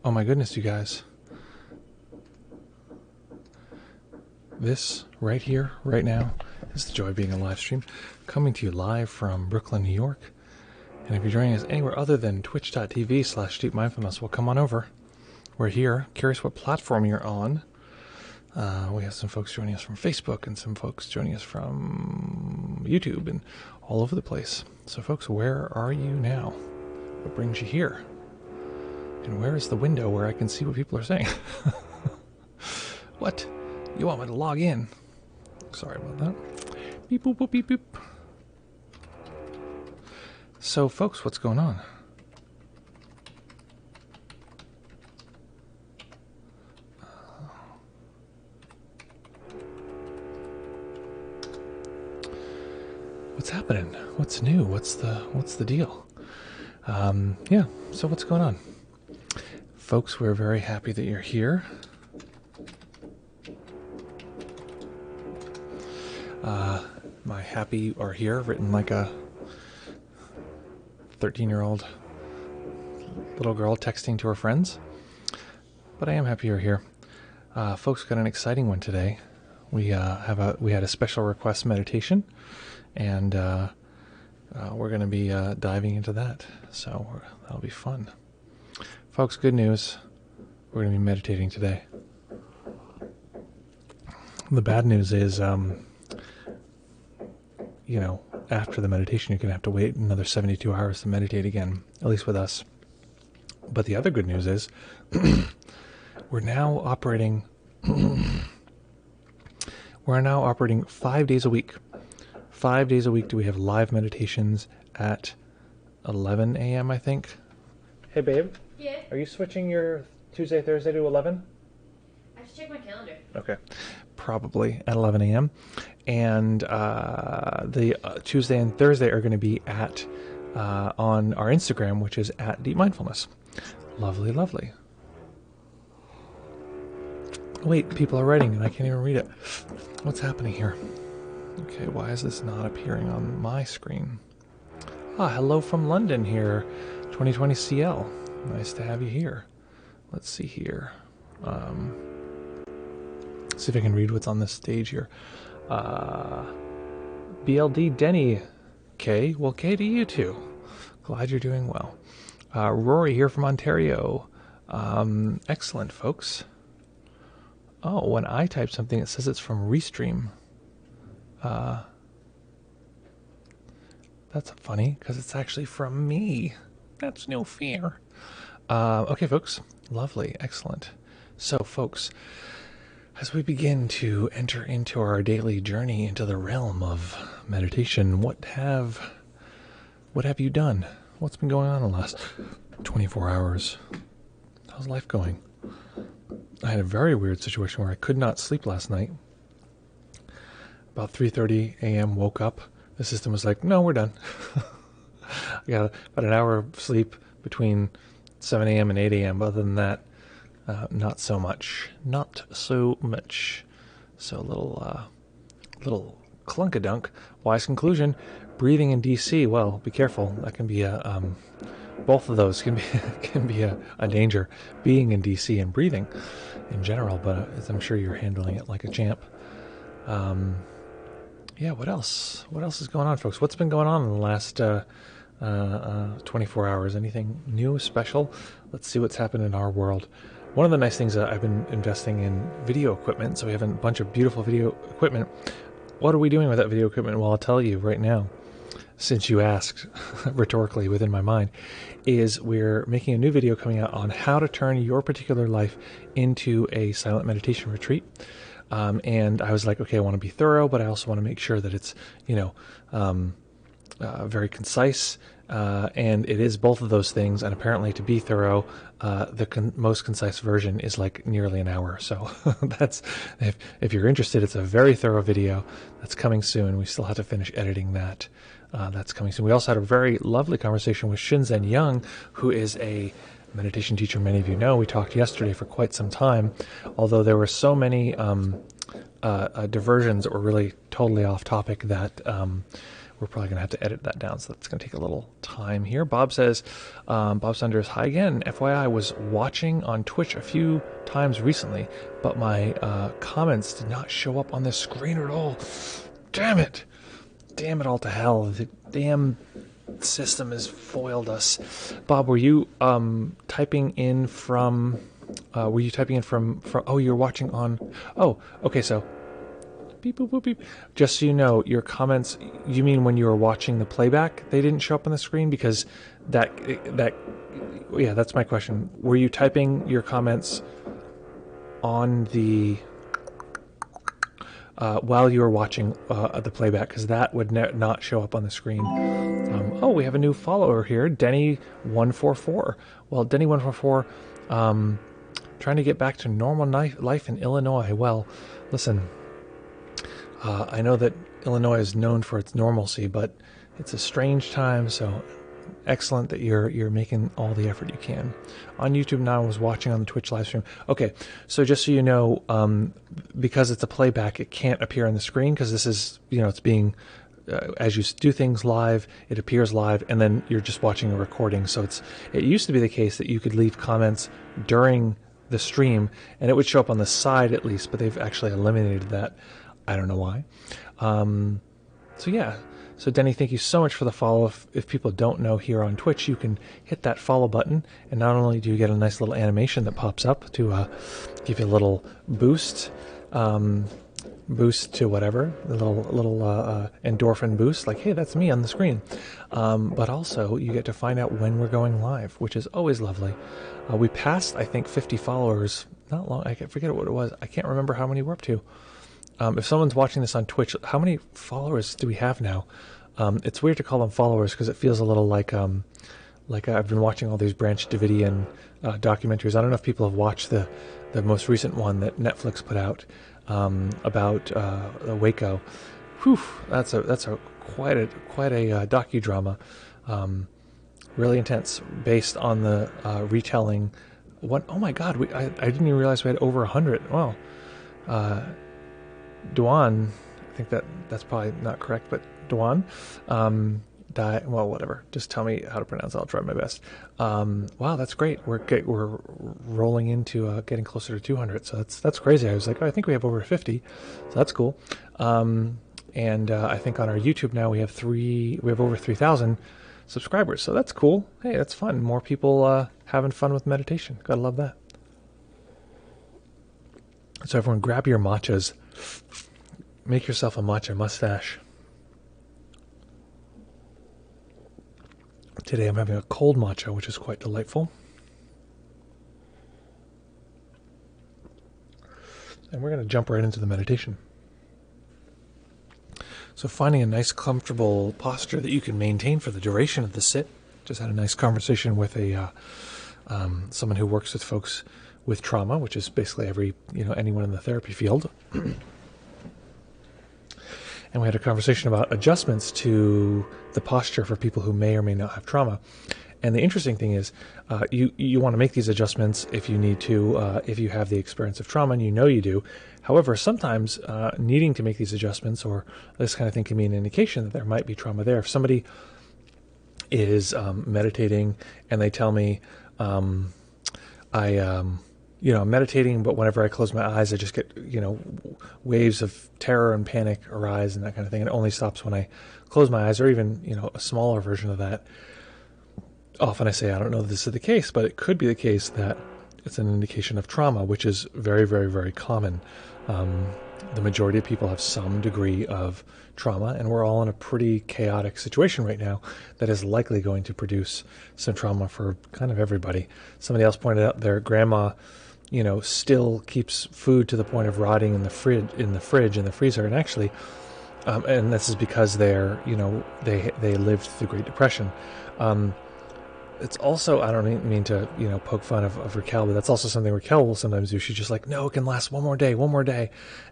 Oh my goodness, you guys. This right here, right now, is the joy of being a live stream, coming to you live from Brooklyn, New York. And if you're joining us anywhere other than twitch.tv/deepmindfulness, well, come on over. We're here. Curious what platform you're on. We have some folks joining us from Facebook and some folks joining us from YouTube and all over the place. So folks, where are you now? What brings you here? And where is the window where I can see what people are saying? What? You want me to log in? Sorry about that. Beep boop boop beep boop. So folks, what's going on? What's happening? What's new? What's the deal? Yeah, so what's going on? Folks, we're very happy that you're here. My happy are here, written like a 13-year-old little girl texting to her friends. But I am happy you're here. Folks, got an exciting one today. We had a special request meditation, and we're going to be diving into that. So that'll be fun. Folks, good news. We're going to be meditating today. The bad news is, after the meditation, you're going to have to wait another 72 hours to meditate again, at least with us. But the other good news is we're now operating 5 days a week. 5 days a week do we have live meditations at 11 a.m., I think. Hey, babe. Yeah? Are you switching your Tuesday, Thursday to 11? I have to check my calendar. Okay. Probably at 11 a.m. And the Tuesday and Thursday are going to be at on our Instagram, which is at Deep Mindfulness. Lovely, lovely. Wait, people are writing and I can't even read it. What's happening here? Okay, why is this not appearing on my screen? Hello from London here. 2020 CL. Nice to have you here. Let's see here. See if I can read what's on this stage here. BLD Denny K. Well, K to you too. Glad you're doing well. Rory here from Ontario. Excellent, folks. Oh, when I type something, it says it's from Restream. That's funny, because it's actually from me. That's no fair. Okay, folks. Lovely. Excellent. So, folks, as we begin to enter into our daily journey into the realm of meditation, what have you done? What's been going on in the last 24 hours? How's life going? I had a very weird situation where I could not sleep last night. About 3:30 a.m. woke up. The system was like, no, we're done. I got about an hour of sleep between 7 a.m. and 8 a.m. Other than that, not so much. Not so much. So a little clunk-a-dunk. Wise conclusion, breathing in DC, well, be careful. That can be both of those can be a danger. Being in DC and breathing in general, but as I'm sure you're handling it like a champ. Yeah, what else? What else is going on, folks? What's been going on in the last 24 hours? Anything new, special? Let's see what's happened in our world. One of the nice things I've been investing in video equipment, so we have a bunch of beautiful video equipment. What are we doing with that video equipment? Well, I'll tell you right now, since you asked rhetorically within my mind, is we're making a new video coming out on how to turn your particular life into a silent meditation retreat. And I was like, okay, I want to be thorough, but I also want to make sure that it's, very concise. And it is both of those things. And apparently to be thorough, the most concise version is like nearly an hour. So that's, if you're interested, it's a very thorough video that's coming soon. We still have to finish editing that. That's coming soon. We also had a very lovely conversation with Shinzen Young, who is a meditation teacher many of you know. We talked yesterday for quite some time, although there were so many diversions that were really totally off topic that we're probably going to have to edit that down, so that's going to take a little time here. Bob says, Bob Sunders, hi again. FYI, I was watching on Twitch a few times recently, but my comments did not show up on the screen at all. Damn it. Damn it all to hell. The damn system has foiled us. Bob, were you typing in from... oh, you're watching on... Oh, okay, so... Beep, boop, boop, beep. Just so you know, your comments, you mean when you were watching the playback, they didn't show up on the screen? Because yeah, that's my question. Were you typing your comments on the... while you were watching the playback, because that would not show up on the screen. Oh, we have a new follower here, Denny144. Well, Denny144, trying to get back to normal life in Illinois. Well, listen, I know that Illinois is known for its normalcy, but it's a strange time, so excellent that you're making all the effort you can. On YouTube now, I was watching on the Twitch live stream. Okay, so just so you know, because it's a playback, it can't appear on the screen, because this is, it's being, as you do things live, it appears live, and then you're just watching a recording. So it used to be the case that you could leave comments during the stream, and it would show up on the side at least, but they've actually eliminated that. I don't know why. So yeah. So Denny, thank you so much for the follow. If people don't know, here on Twitch, you can hit that follow button, and not only do you get a nice little animation that pops up to give you a little boost to whatever, a little endorphin boost, like, hey, that's me on the screen. But also you get to find out when we're going live, which is always lovely. We passed, I think, 50 followers not long. I forget what it was. I can't remember how many we're up to. If someone's watching this on Twitch, how many followers do we have now? It's weird to call them followers because it feels a little like I've been watching all these Branch Davidian documentaries. I don't know if people have watched the most recent one that Netflix put out about Waco. Whew, that's quite a docudrama, really intense, based on the retelling. Oh my God, I didn't even realize we had over 100. Wow. Duan, I think that's probably not correct, but Duan, well, whatever. Just tell me how to pronounce it. I'll try my best. Wow, that's great. We're rolling into getting closer to 200, so that's crazy. I was like, I think we have over 50, so that's cool. And I think on our YouTube now we have over 3,000 subscribers, so that's cool. Hey, that's fun. More people having fun with meditation. Gotta love that. So everyone, grab your matchas. Make yourself a matcha mustache. Today I'm having a cold matcha, which is quite delightful. And we're going to jump right into the meditation. So finding a nice, comfortable posture that you can maintain for the duration of the sit. Just had a nice conversation with someone who works with folks with trauma, which is basically anyone in the therapy field. And we had a conversation about adjustments to the posture for people who may or may not have trauma. And the interesting thing is, you want to make these adjustments if you need to, if you have the experience of trauma, and you do. However, sometimes needing to make these adjustments or this kind of thing can be an indication that there might be trauma there. If somebody is meditating and they tell me, I'm meditating, but whenever I close my eyes, I just get, waves of terror and panic arise and that kind of thing. And it only stops when I close my eyes, or even, a smaller version of that. Often I say, I don't know if this is the case, but it could be the case that it's an indication of trauma, which is very, very, very common. The majority of people have some degree of trauma, and we're all in a pretty chaotic situation right now that is likely going to produce some trauma for kind of everybody. Somebody else pointed out their grandma, still keeps food to the point of rotting in the fridge, in the freezer, and actually, and this is because they're, they lived through the Great Depression. It's also, I don't mean to, poke fun of Raquel, but that's also something Raquel will sometimes do. She's just like, no, it can last one more day.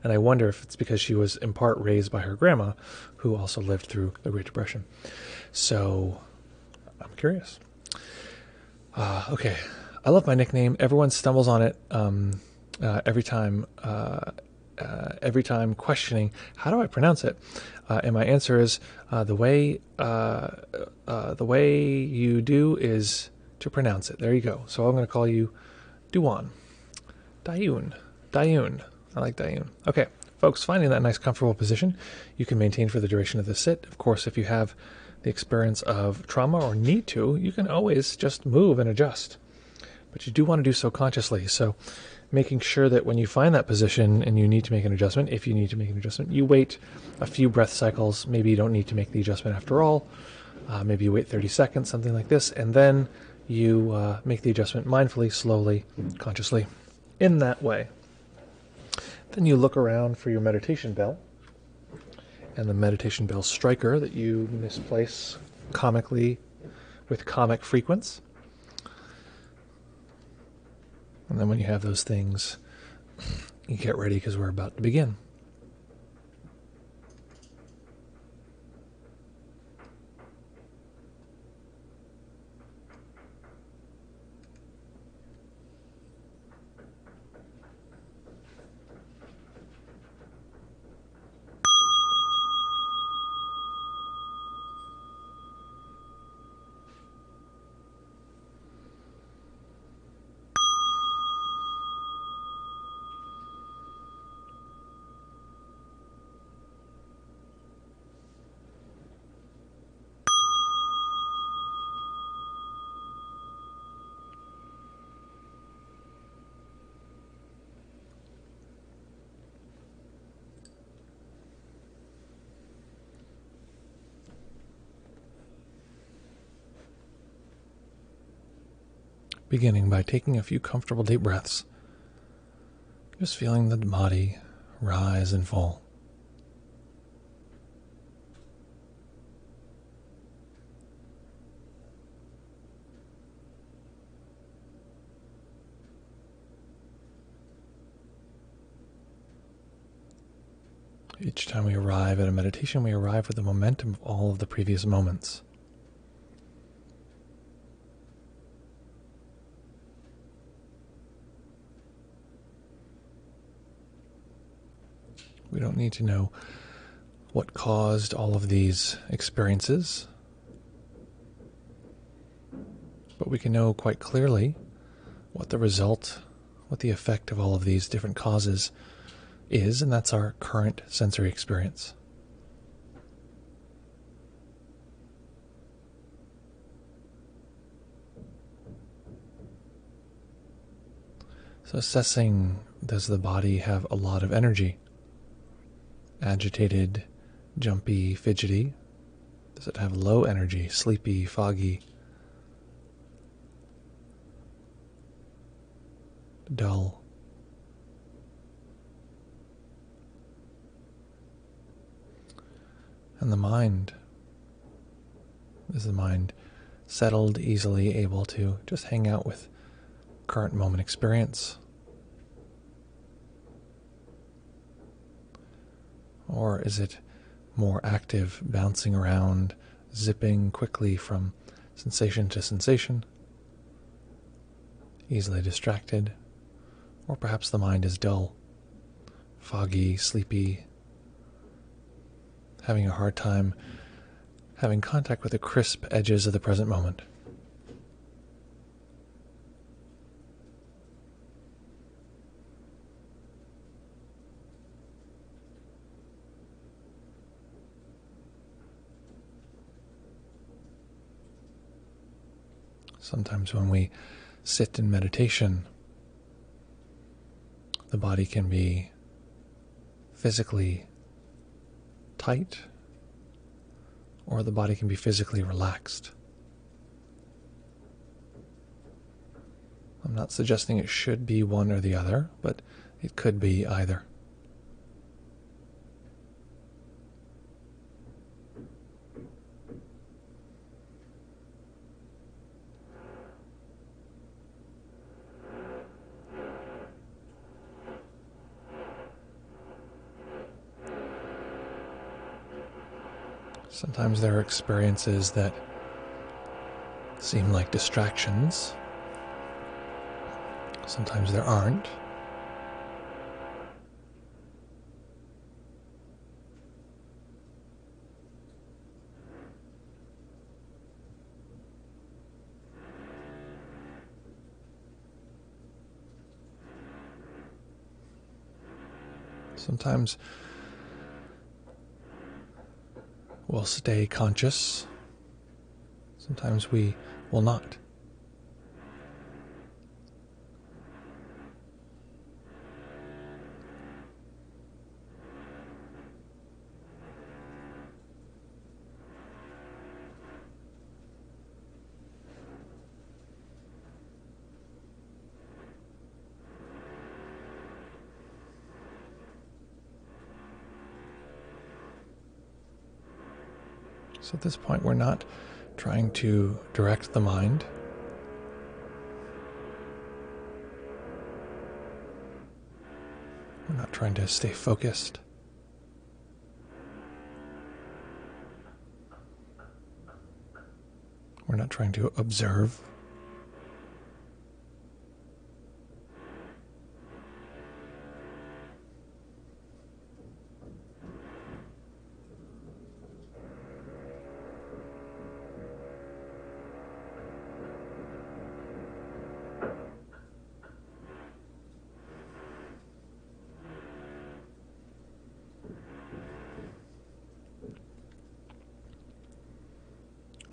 And I wonder if it's because she was in part raised by her grandma, who also lived through the Great Depression. So I'm curious. Okay. I love my nickname. Everyone stumbles on it every time. every time questioning, how do I pronounce it? And my answer is the way you do is to pronounce it. There you go. So I'm going to call you Duan. Dayun. Dayun. I like Dayun. Okay, folks, finding that nice comfortable position you can maintain for the duration of the sit. Of course, if you have the experience of trauma or need to, you can always just move and adjust. But you do want to do so consciously. So making sure that when you find that position and you need to make an adjustment, if you need to make an adjustment, you wait a few breath cycles. Maybe you don't need to make the adjustment after all. Maybe you wait 30 seconds, something like this, and then you make the adjustment mindfully, slowly, consciously, in that way. Then you look around for your meditation bell and the meditation bell striker that you misplace comically with comic frequence. And then when you have those things, you get ready because we're about to begin. Beginning by taking a few comfortable deep breaths, just feeling the body rise and fall. Each time we arrive at a meditation, we arrive with the momentum of all of the previous moments. We don't need to know what caused all of these experiences, but we can know quite clearly what the result, what the effect of all of these different causes is, and that's our current sensory experience. So assessing, does the body have a lot of energy? Agitated, jumpy, fidgety? Does it have low energy, sleepy, foggy, dull? And the mind, is the mind settled, easily able to just hang out with current moment experience? Or is it more active, bouncing around, zipping quickly from sensation to sensation, easily distracted? Or perhaps the mind is dull, foggy, sleepy, having a hard time having contact with the crisp edges of the present moment. Sometimes when we sit in meditation, the body can be physically tight, or the body can be physically relaxed. I'm not suggesting it should be one or the other, but it could be either. Sometimes there are experiences that seem like distractions. Sometimes there aren't. Sometimes we'll stay conscious. Sometimes we will not. So at this point, we're not trying to direct the mind. We're not trying to stay focused. We're not trying to observe.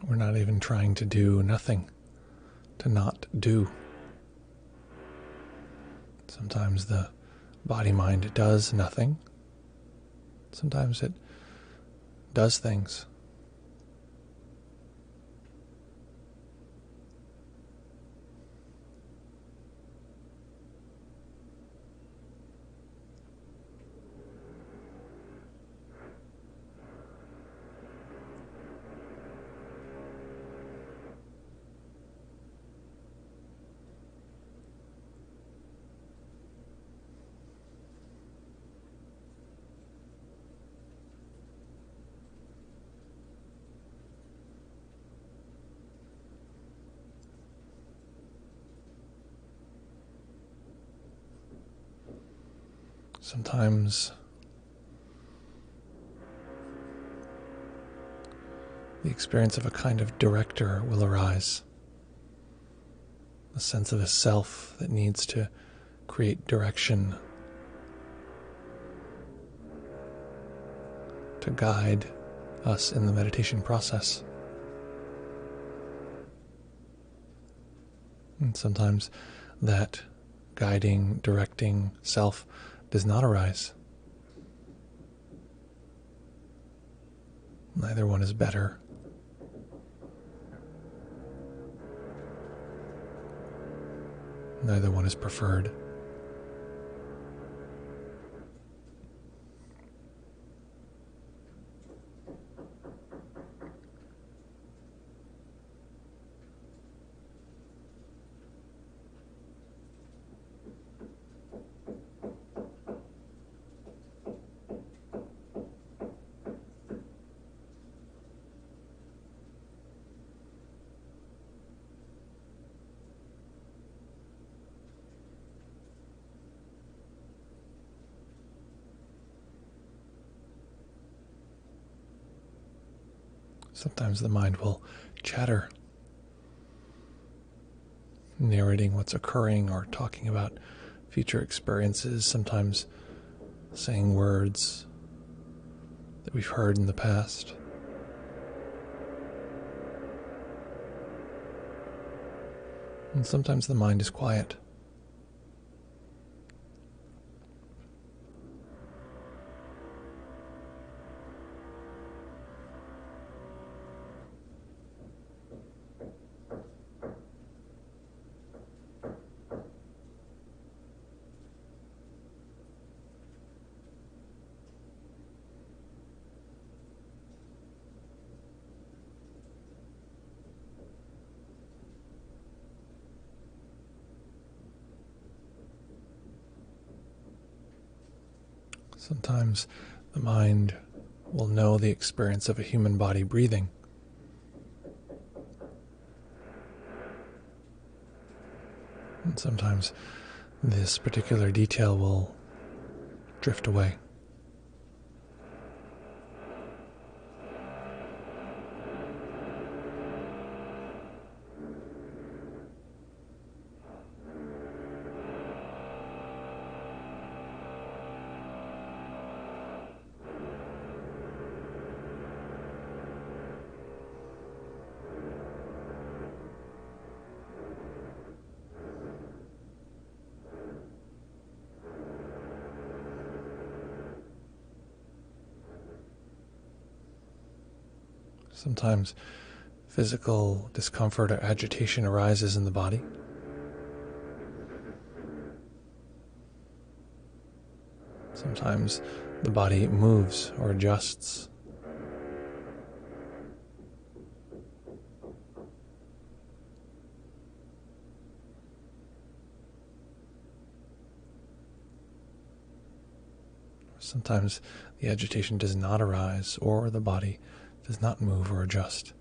We're not even trying to do nothing, to not do. Sometimes the body-mind does nothing. Sometimes it does things. Sometimes the experience of a kind of director will arise, a sense of a self that needs to create direction, to guide us in the meditation process. And sometimes that guiding, directing self does not arise. Neither one is better. Neither one is preferred. Sometimes the mind will chatter, narrating what's occurring or talking about future experiences, sometimes saying words that we've heard in the past. And sometimes the mind is quiet. Sometimes the mind will know the experience of a human body breathing. And sometimes this particular detail will drift away. Sometimes physical discomfort or agitation arises in the body. Sometimes the body moves or adjusts. Sometimes the agitation does not arise or the body does not move or adjust.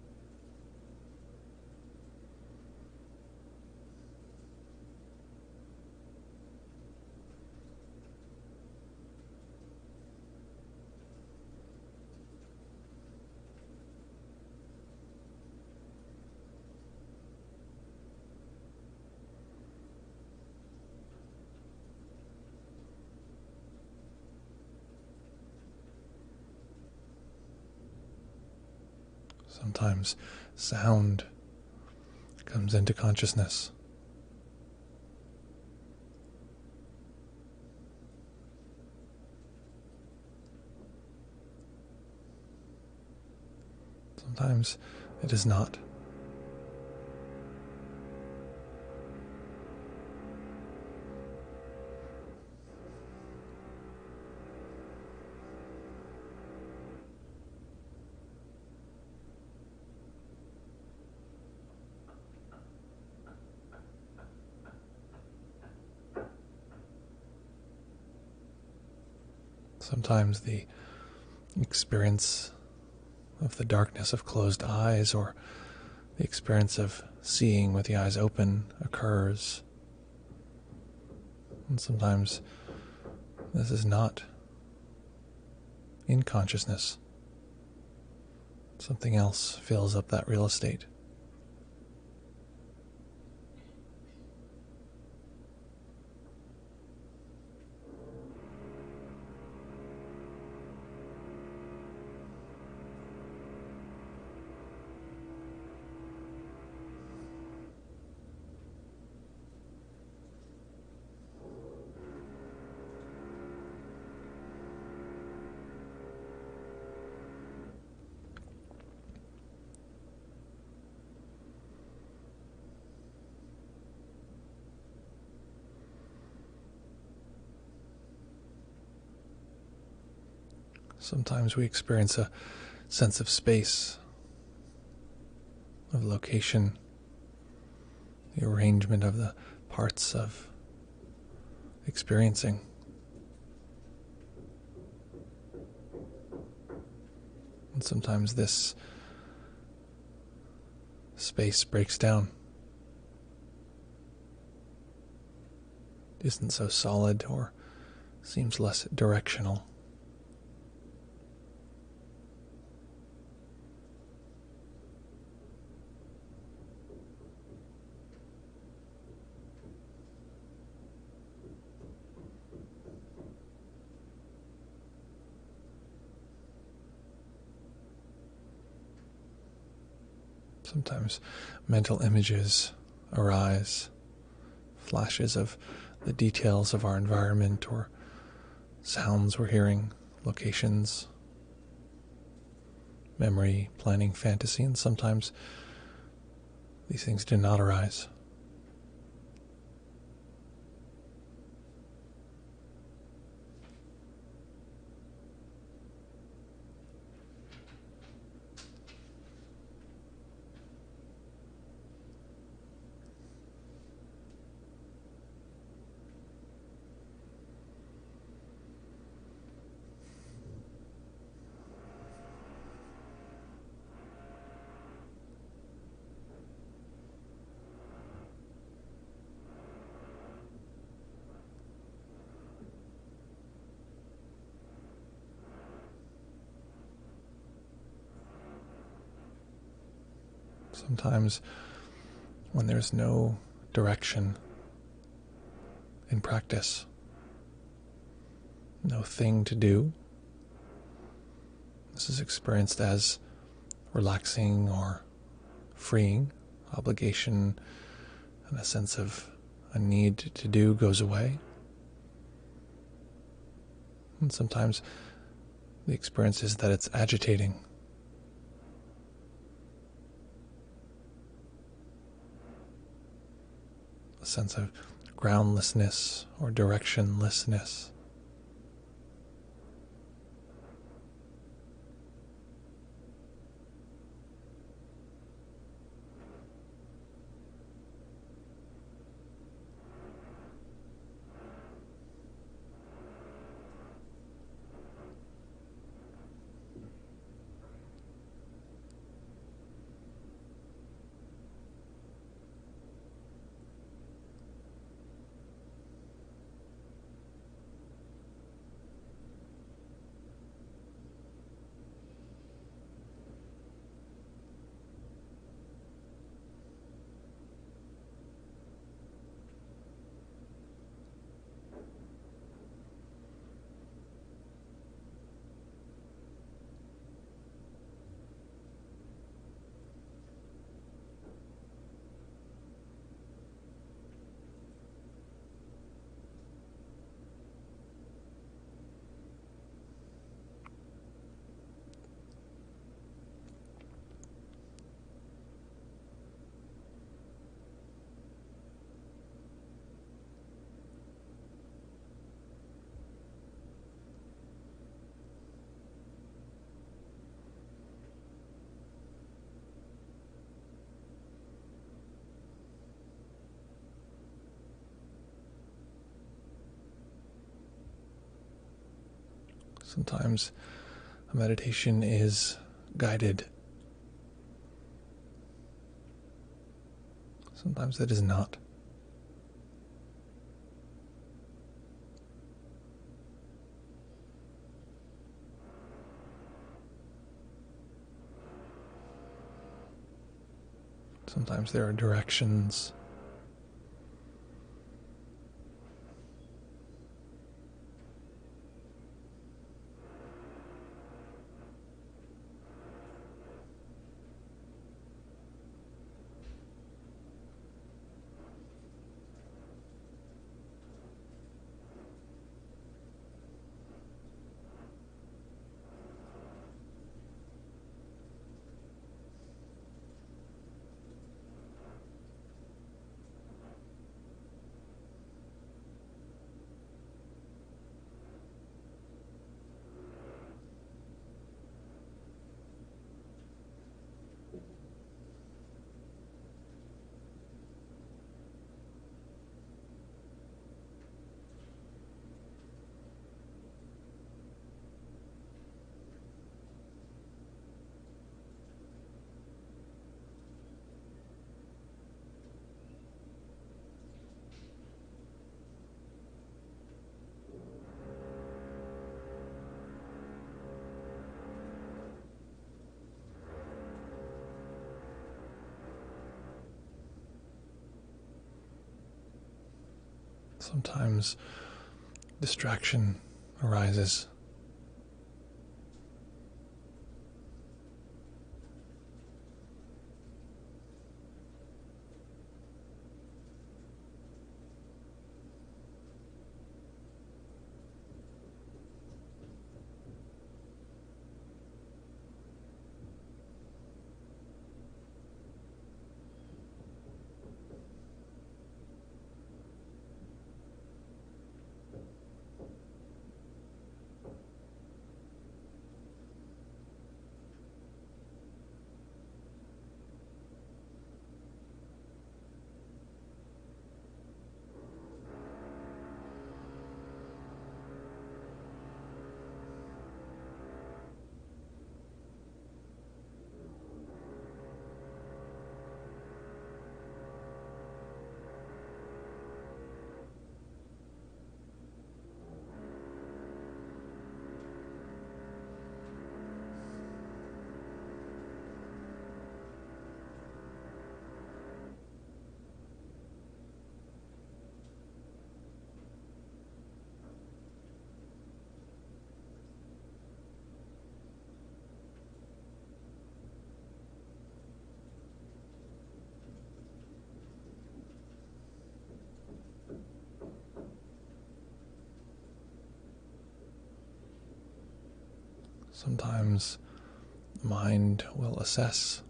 Sometimes sound comes into consciousness. Sometimes it is not. Sometimes the experience of the darkness of closed eyes or the experience of seeing with the eyes open occurs. And sometimes this is not in consciousness. Something else fills up that real estate. Sometimes we experience a sense of space, of location, the arrangement of the parts of experiencing. And sometimes this space breaks down, isn't so solid or seems less directional. Sometimes mental images arise, flashes of the details of our environment or sounds we're hearing, locations, memory, planning, fantasy, and sometimes these things do not arise. Sometimes when there's no direction in practice, no thing to do, this is experienced as relaxing or freeing. Obligation and a sense of a need to do goes away. And sometimes the experience is that it's agitating. a sense of groundlessness or directionlessness. Sometimes a meditation is guided. Sometimes it is not. Sometimes there are directions. Sometimes distraction arises. Sometimes the mind will assess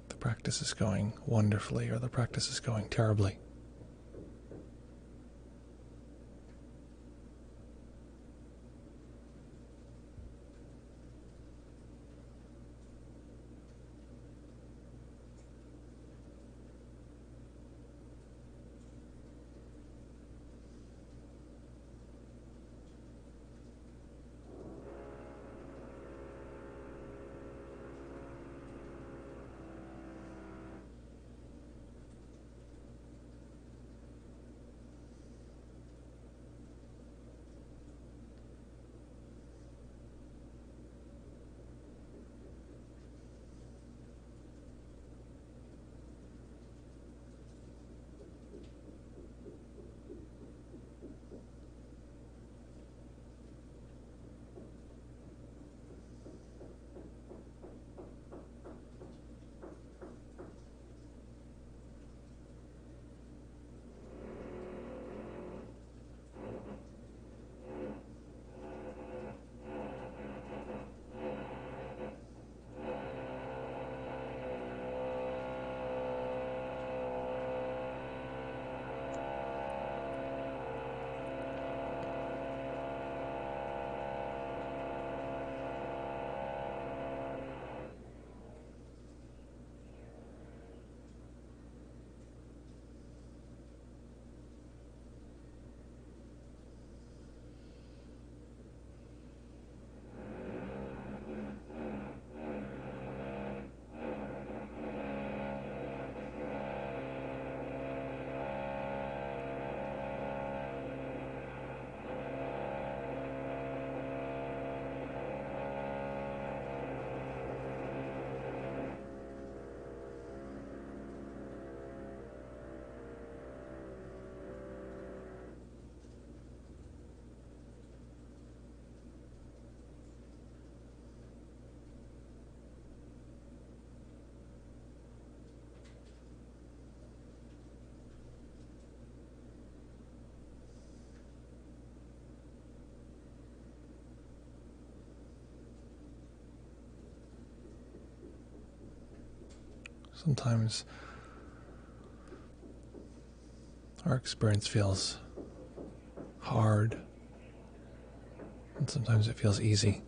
the practice is going wonderfully or the practice is going terribly. Sometimes our experience feels hard, and sometimes it feels easy.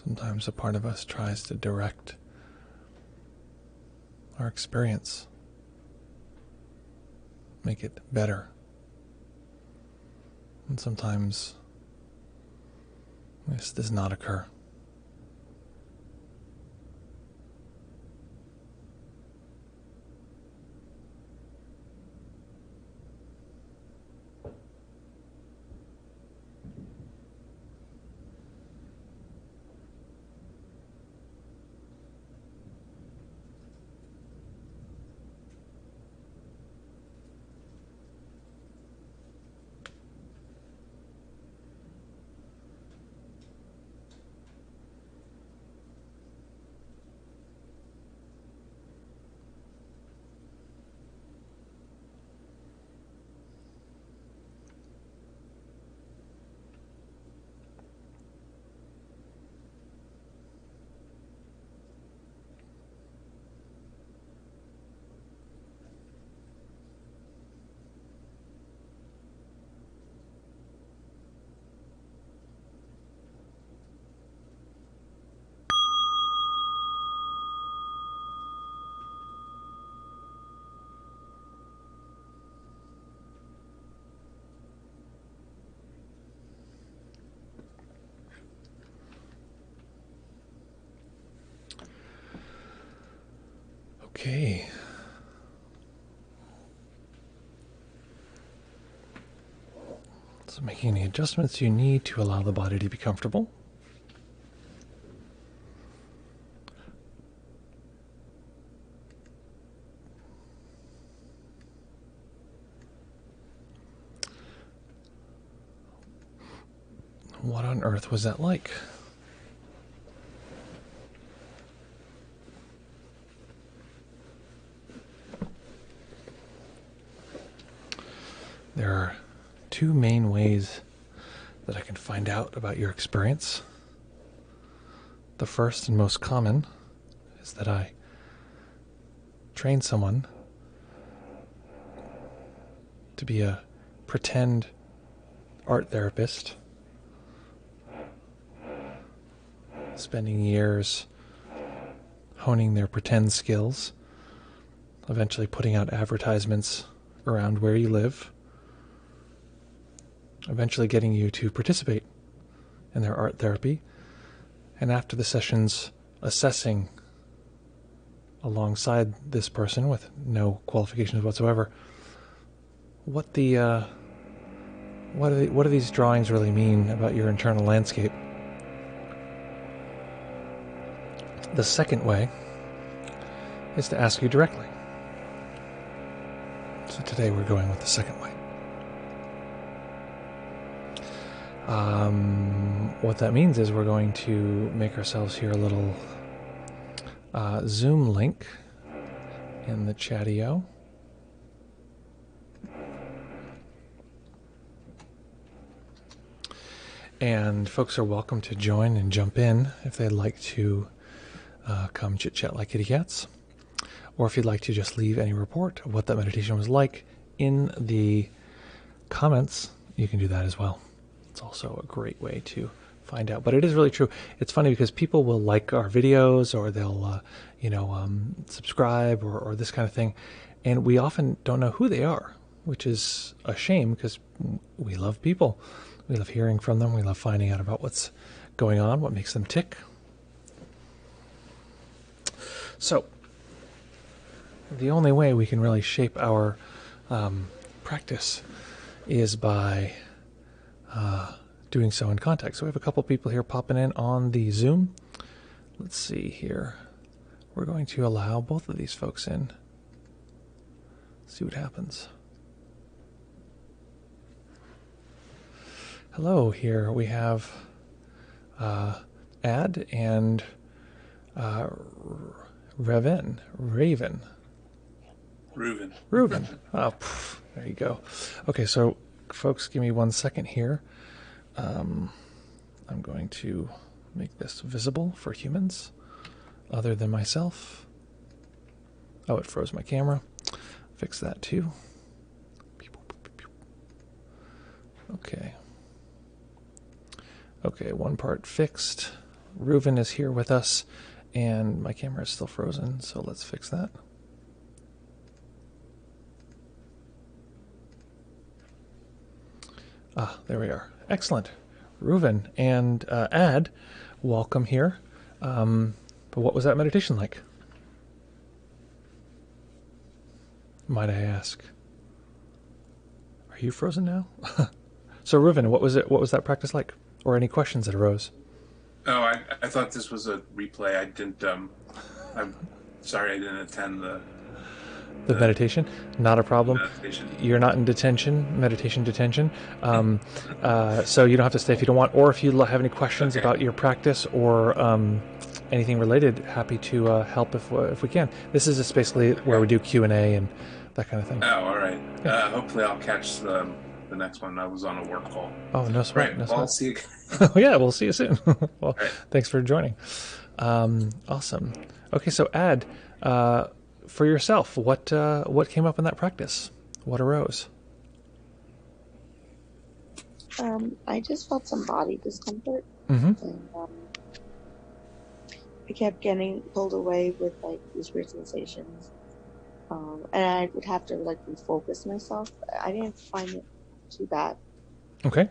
Sometimes a part of us tries to direct our experience, make it better. And sometimes this does not occur. Okay. So making any adjustments you need to allow the body to be comfortable. What on earth was that like? There are two main ways that I can find out about your experience. The first and most common is that I train someone to be a pretend art therapist, spending years honing their pretend skills, eventually putting out advertisements around where you live, eventually getting you to participate in their art therapy, and after the sessions, assessing alongside this person with no qualifications whatsoever what do these drawings really mean about your internal landscape. The second way is to ask you directly. So today we're going with the second way. What that means is we're going to make ourselves here a little Zoom link in the chatio. And folks are welcome to join and jump in if they'd like to come chit-chat like kitty cats. Or if you'd like to just leave any report of what that meditation was like in the comments, you can do that as well. It's also a great way to find out. But it is really true. It's funny because people will like our videos or they'll, subscribe or this kind of thing. And we often don't know who they are, which is a shame because we love people. We love hearing from them. We love finding out about what's going on, what makes them tick. So, the only way we can really shape our practice is by doing so in context. So we have a couple people here popping in on the Zoom. Let's see here. We're going to allow both of these folks in. See what happens. Hello, here we have Ad and Raven. Reuven. Oh, there you go. Okay, so folks, give me 1 second here. I'm going to make this visible for humans other than myself. Oh, it froze my camera. Fix that too. Okay. Okay, one part fixed. Reuven is here with us, and my camera is still frozen, so let's fix that. Ah, there we are. Excellent. Reuven and Ad, welcome here. But what was that meditation like? Might I ask? Are you frozen now? So Reuven, what was it? What was that practice like? Or any questions that arose? Oh, I thought this was a replay. I didn't. I'm sorry, I didn't attend the meditation. Not a problem. meditation. You're not in meditation detention. So you don't have to stay if you don't want. Or if you have any questions about your practice or anything related, happy to help if we can. This is just basically where we do Q&A and that kind of thing. Oh, all right. Yeah. Hopefully, I'll catch the next one. I was on a work call. Oh, no sweat. Right. No well, I'll sweat. see you. Yeah, we'll see you soon. Well, right. Thanks for joining. Awesome. Okay, so Ad, for yourself, what came up in that practice? What arose? I just felt some body discomfort. Mm-hmm. And I kept getting pulled away with like these weird sensations. And I would have to like refocus myself. I didn't find it too bad. Okay.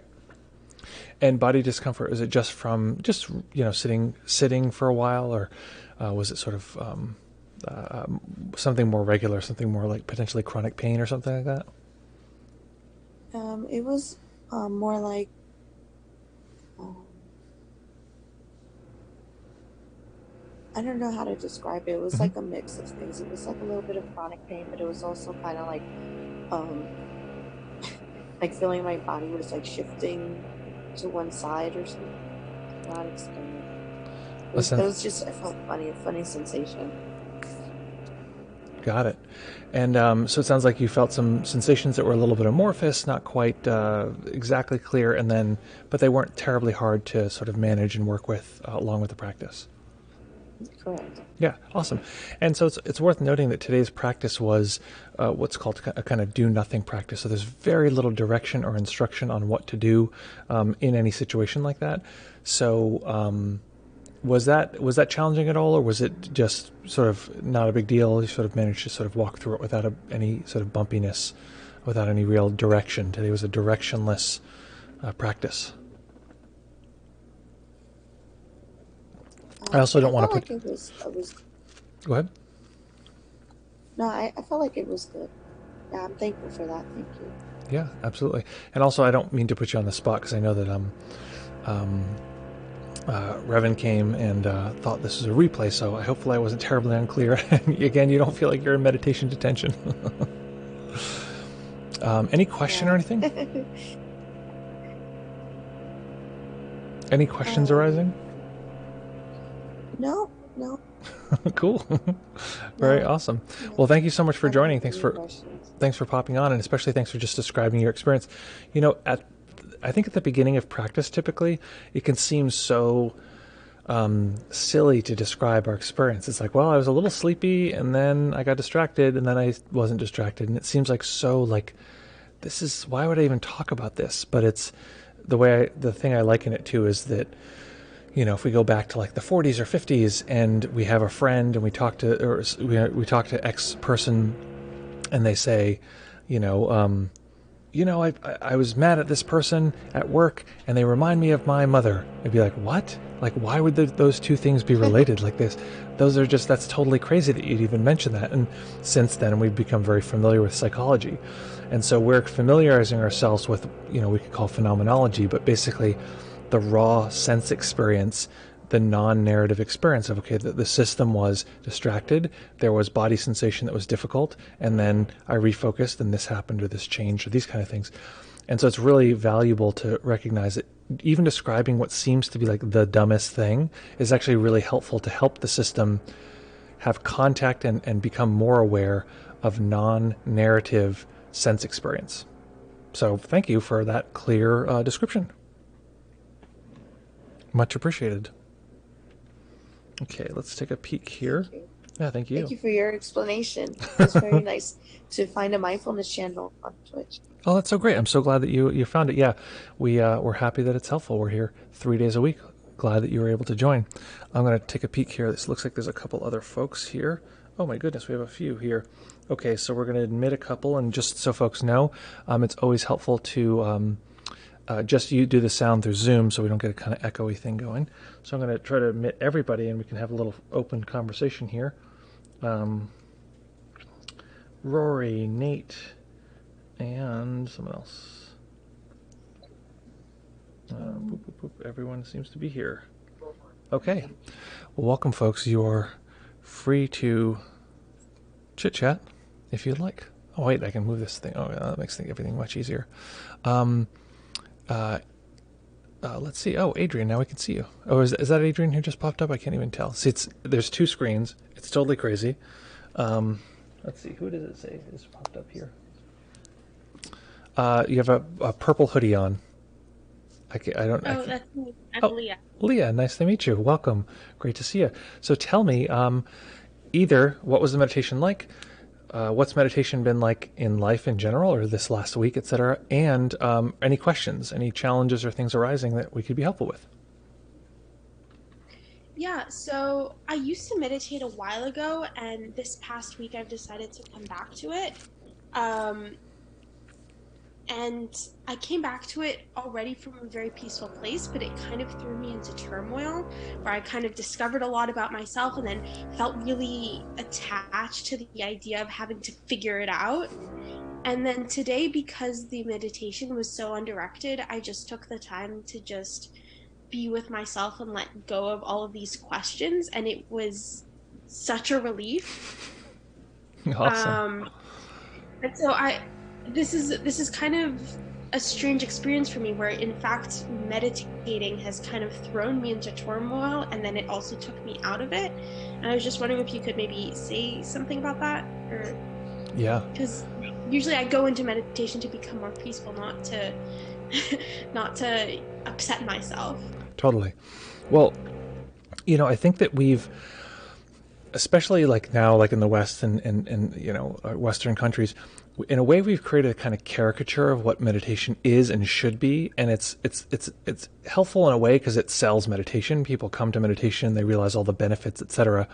And body discomfort, is it just from sitting for a while, or was it sort of something more regular, something more like potentially chronic pain or something like that? It was more like um, I don't know how to describe it. It was Hmm. like a mix of things. It was like a little bit of chronic pain, but it was also kind of um like feeling my body was like shifting to one side or something. I don't know how to explain it. A It sense. was just it felt funny, a funny sensation. Got it. And so it sounds like you felt some sensations that were a little bit amorphous, not quite exactly clear, and then, but they weren't terribly hard to sort of manage and work with along with the practice. Correct. Yeah, awesome. And so it's worth noting that today's practice was what's called a kind of do nothing practice. So there's very little direction or instruction on what to do in any situation like that. So was that challenging at all, or was it just sort of not a big deal? You sort of managed to sort of walk through it without any sort of bumpiness, without any real direction. Today was a directionless practice. I also I don't want felt to put. like it was Go ahead. no, I felt like it was good. Yeah, I'm thankful for that. Thank you. Yeah, absolutely. And also, I don't mean to put you on the spot because I know that um, Revan came and thought this was a replay, so hopefully I wasn't terribly unclear. And again, you don't feel like you're in meditation detention. Any question or Yeah. anything? Any questions um, arising? no, no, Cool. Very no, awesome. no. Well, thank you so much for I don't joining. have any questions. Thanks for popping on, and especially thanks for just describing your experience. You know, I think at the beginning of practice, typically, it can seem so silly to describe our experience. It's like, well, I was a little sleepy, and then I got distracted, and then I wasn't distracted, and it seems like so like this is why would I even talk about this? But it's the thing I liken it to is that if we go back to like the 40s or 50s and we have a friend and we talk to or we talk to X person and they say, you know, I was mad at this person at work and they remind me of my mother. I'd be like, what? Like, why would those two things be related like this? That's totally crazy that you'd even mention that. And since then, we've become very familiar with psychology. And so we're familiarizing ourselves with, we could call phenomenology, but basically the raw sense experience, the non-narrative experience of, okay, the system was distracted, there was body sensation that was difficult, and then I refocused and this happened or this changed or these kind of things. And so it's really valuable to recognize that even describing what seems to be like the dumbest thing is actually really helpful to help the system have contact and become more aware of non-narrative sense experience. So thank you for that clear description. Much appreciated. Okay, let's take a peek Thank here. you. Yeah, thank Thank you. you for your explanation. It was very nice to find a mindfulness channel on Twitch. Oh, that's so great. I'm so glad that you found it. Yeah, we're happy that it's helpful. We're here 3 days a week. Glad that you were able to join. I'm going to take a peek here. This looks like there's a couple other folks here. Oh my goodness, we have a few here. Okay, so we're going to admit a couple, and just so folks know, it's always helpful to just you do the sound through Zoom so we don't get a kind of echoey thing going. So I'm going to try to admit everybody, and we can have a little open conversation here. Rory, Nate, and someone else. Boop, boop, boop. Everyone seems to be here. Okay. Well, welcome, folks. You are free to chit-chat if you'd like. Oh, wait, I can move this thing. Oh, that makes everything much easier. Let's see. Oh, Adrian, now we can see you. Oh, is that Adrian who just popped up? I can't even tell. See, there's two screens. It's totally crazy. Let's see. Who does it say is popped up here? You have a purple hoodie on. I don't. Oh, that's me. I'm Oh, Leah. Leah, nice to meet you. Welcome. Great to see you. So tell me, either what was the meditation like? What's meditation been like in life in general, or this last week, etc.? And any questions, any challenges or things arising that we could be helpful with? Yeah, so I used to meditate a while ago, and this past week I've decided to come back to it. Um, And I came back to it already from a very peaceful place, but it kind of threw me into turmoil where I kind of discovered a lot about myself and then felt really attached to the idea of having to figure it out. And then today, because the meditation was so undirected, I just took the time to just be with myself and let go of all of these questions. And it was such a relief. Awesome. And so this is kind of a strange experience for me where in fact meditating has kind of thrown me into turmoil and then it also took me out of it. And I was just wondering if you could maybe say something about that, or Yeah. because usually I go into meditation to become more peaceful, not to not to upset myself. Totally. Well, I think that we've, especially like now, like in the West and Western countries, in a way we've created a kind of caricature of what meditation is and should be, and it's helpful in a way because it sells meditation. People come to meditation, they realize all the benefits, etc.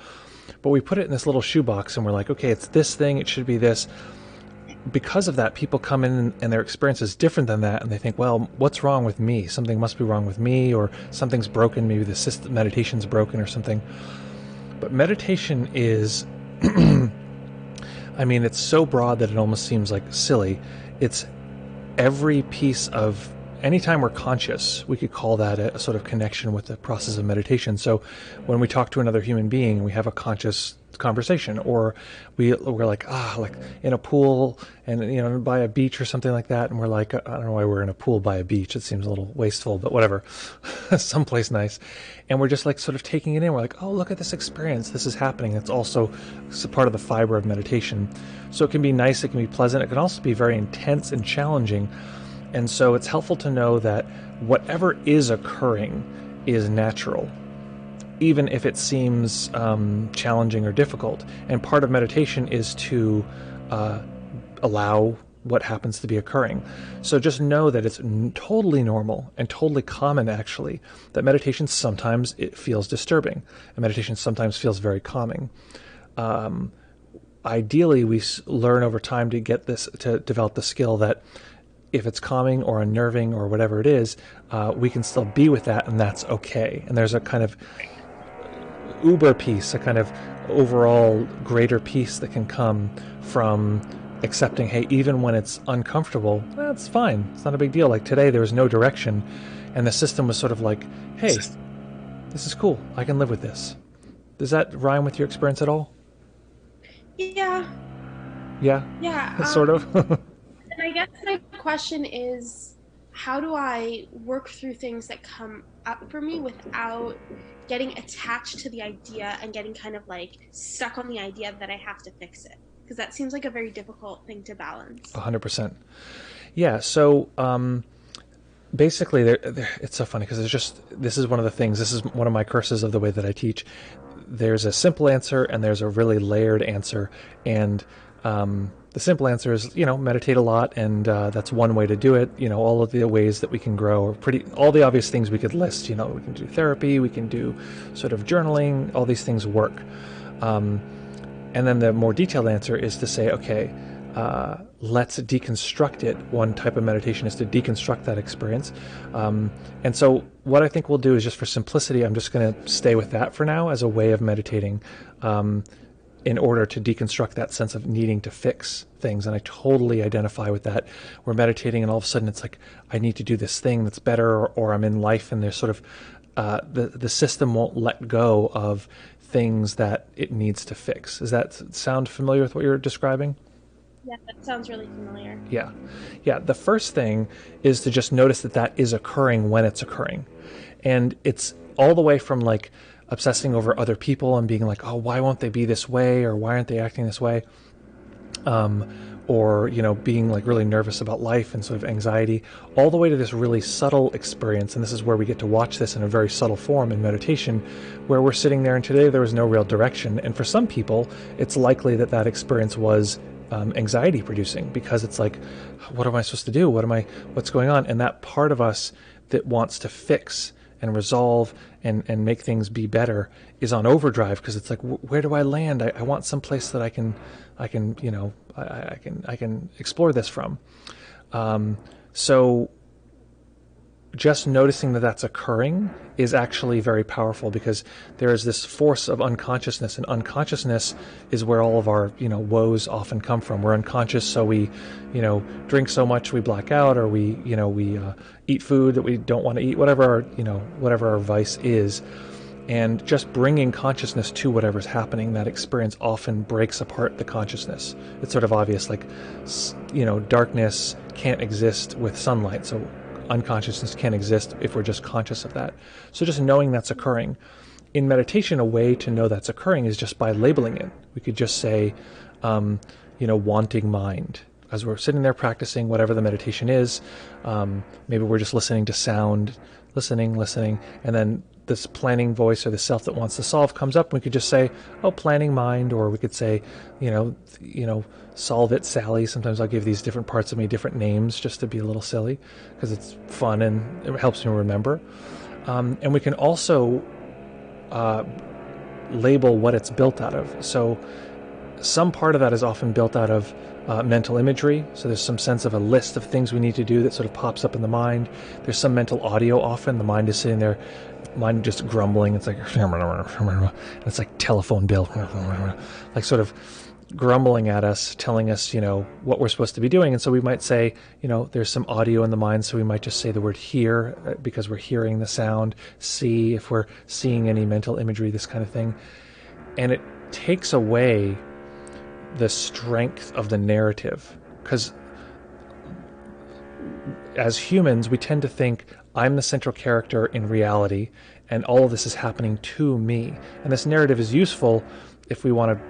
But we put it in this little shoebox, and we're like, okay, it's this thing, it should be this. Because of that, people come in and their experience is different than that, and they think, well, what's wrong with me? Something must be wrong with me, or something's broken. Maybe the system, meditation's broken or something. But meditation is, I mean, it's so broad that it almost seems like silly. It's every piece of, anytime we're conscious, we could call that a sort of connection with the process of meditation. So when we talk to another human being, we have a conscious conversation, or we're like in a pool and by a beach or something like that, and we're like, I don't know why we're in a pool by a beach, it seems a little wasteful, but whatever. Someplace nice, and we're just like sort of taking it in. We're like, oh, look at this experience, this is happening. It's also part of the fiber of meditation. So it can be nice, it can be pleasant, it can also be very intense and challenging. And so it's helpful to know that whatever is occurring is natural, even if it seems challenging or difficult. And part of meditation is to allow what happens to be occurring. So just know that it's totally normal and totally common, actually, that meditation sometimes it feels disturbing, and meditation sometimes feels very calming. Ideally, we learn over time to get this, to develop the skill that if it's calming or unnerving or whatever it is, we can still be with that, and that's okay. And there's a kind of uber peace, a kind of overall greater peace that can come from accepting, hey, even when it's uncomfortable, that's fine. It's not a big deal. Like today, there was no direction, and the system was sort of like, hey, this is cool. I can live with this. Does that rhyme with your experience at all? Yeah. Yeah, sort of. And I guess my question is, how do I work through things that come up for me without getting attached to the idea and getting kind of like stuck on the idea that I have to fix it? Because that seems like a very difficult thing to balance. 100%. Yeah, so basically, it's so funny because this is one of the things, this is one of my curses of the way that I teach. There's a simple answer and there's a really layered answer. And the simple answer is, meditate a lot, and that's one way to do it. All of the ways that we can grow are all the obvious things we could list. We can do therapy, we can do sort of journaling, all these things work. And then the more detailed answer is to say, okay, let's deconstruct it. One type of meditation is to deconstruct that experience. And so what I think we'll do is, just for simplicity, I'm just going to stay with that for now as a way of meditating, in order to deconstruct that sense of needing to fix things. And I totally identify with that. We're meditating and all of a sudden it's like, I need to do this thing that's better, or I'm in life and there's sort of, the system won't let go of things that it needs to fix. Does that sound familiar with what you're describing? Yeah, that sounds really familiar. Yeah. The first thing is to just notice that is occurring when it's occurring. And it's all the way from like obsessing over other people and being like, oh, why won't they be this way, or why aren't they acting this way? Or, being like really nervous about life and sort of anxiety, all the way to this really subtle experience. And this is where we get to watch this in a very subtle form in meditation, where we're sitting there and today there was no real direction. And for some people, it's likely that experience was anxiety producing, because it's like, what am I supposed to do? What's going on? And that part of us that wants to fix and resolve and make things be better is on overdrive, because it's like, where do I land? I want some place that I can explore this from. So just noticing that that's occurring is actually very powerful, because there is this force of unconsciousness, and unconsciousness is where all of our woes often come from. We're unconscious, so we drink so much we black out, or we eat food that we don't want to eat, whatever our vice is. And just bringing consciousness to whatever's happening, that experience often breaks apart the consciousness. It's sort of obvious, like darkness can't exist with sunlight, so unconsciousness can't exist if we're just conscious of that. So just knowing that's occurring. In meditation, a way to know that's occurring is just by labeling it. We could just say, wanting mind. As we're sitting there practicing whatever the meditation is, maybe we're just listening to sound, listening, and then this planning voice or the self that wants to solve comes up, and we could just say, oh, planning mind, or we could say, solve it, Sally. Sometimes I'll give these different parts of me different names just to be a little silly, because it's fun and it helps me remember. And we can also label what it's built out of. So some part of that is often built out of mental imagery. So there's some sense of a list of things we need to do that sort of pops up in the mind. There's some mental audio often. The mind is sitting there, mind just grumbling. It's like, it's like telephone bill, like sort of grumbling at us, telling us, what we're supposed to be doing. And so we might say, there's some audio in the mind. So we might just say the word hear, because we're hearing the sound, see if we're seeing any mental imagery, this kind of thing. And it takes away the strength of the narrative, because as humans, we tend to think I'm the central character in reality, and all of this is happening to me. And this narrative is useful if we want to,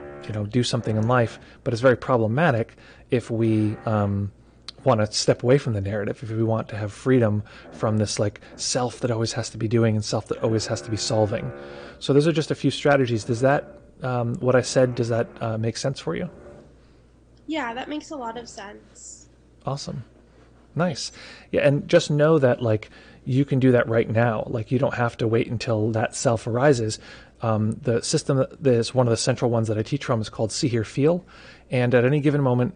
do something in life, but it's very problematic if we want to step away from the narrative, if we want to have freedom from this like self that always has to be doing and self that always has to be solving. So those are just a few strategies. Does that, what I said, does that make sense for you? Yeah, that makes a lot of sense. Awesome. Nice. Yeah, and just know that like you can do that right now. Like you don't have to wait until that self arises. The system that is one of the central ones that I teach from is called See, Hear, Feel. And at any given moment,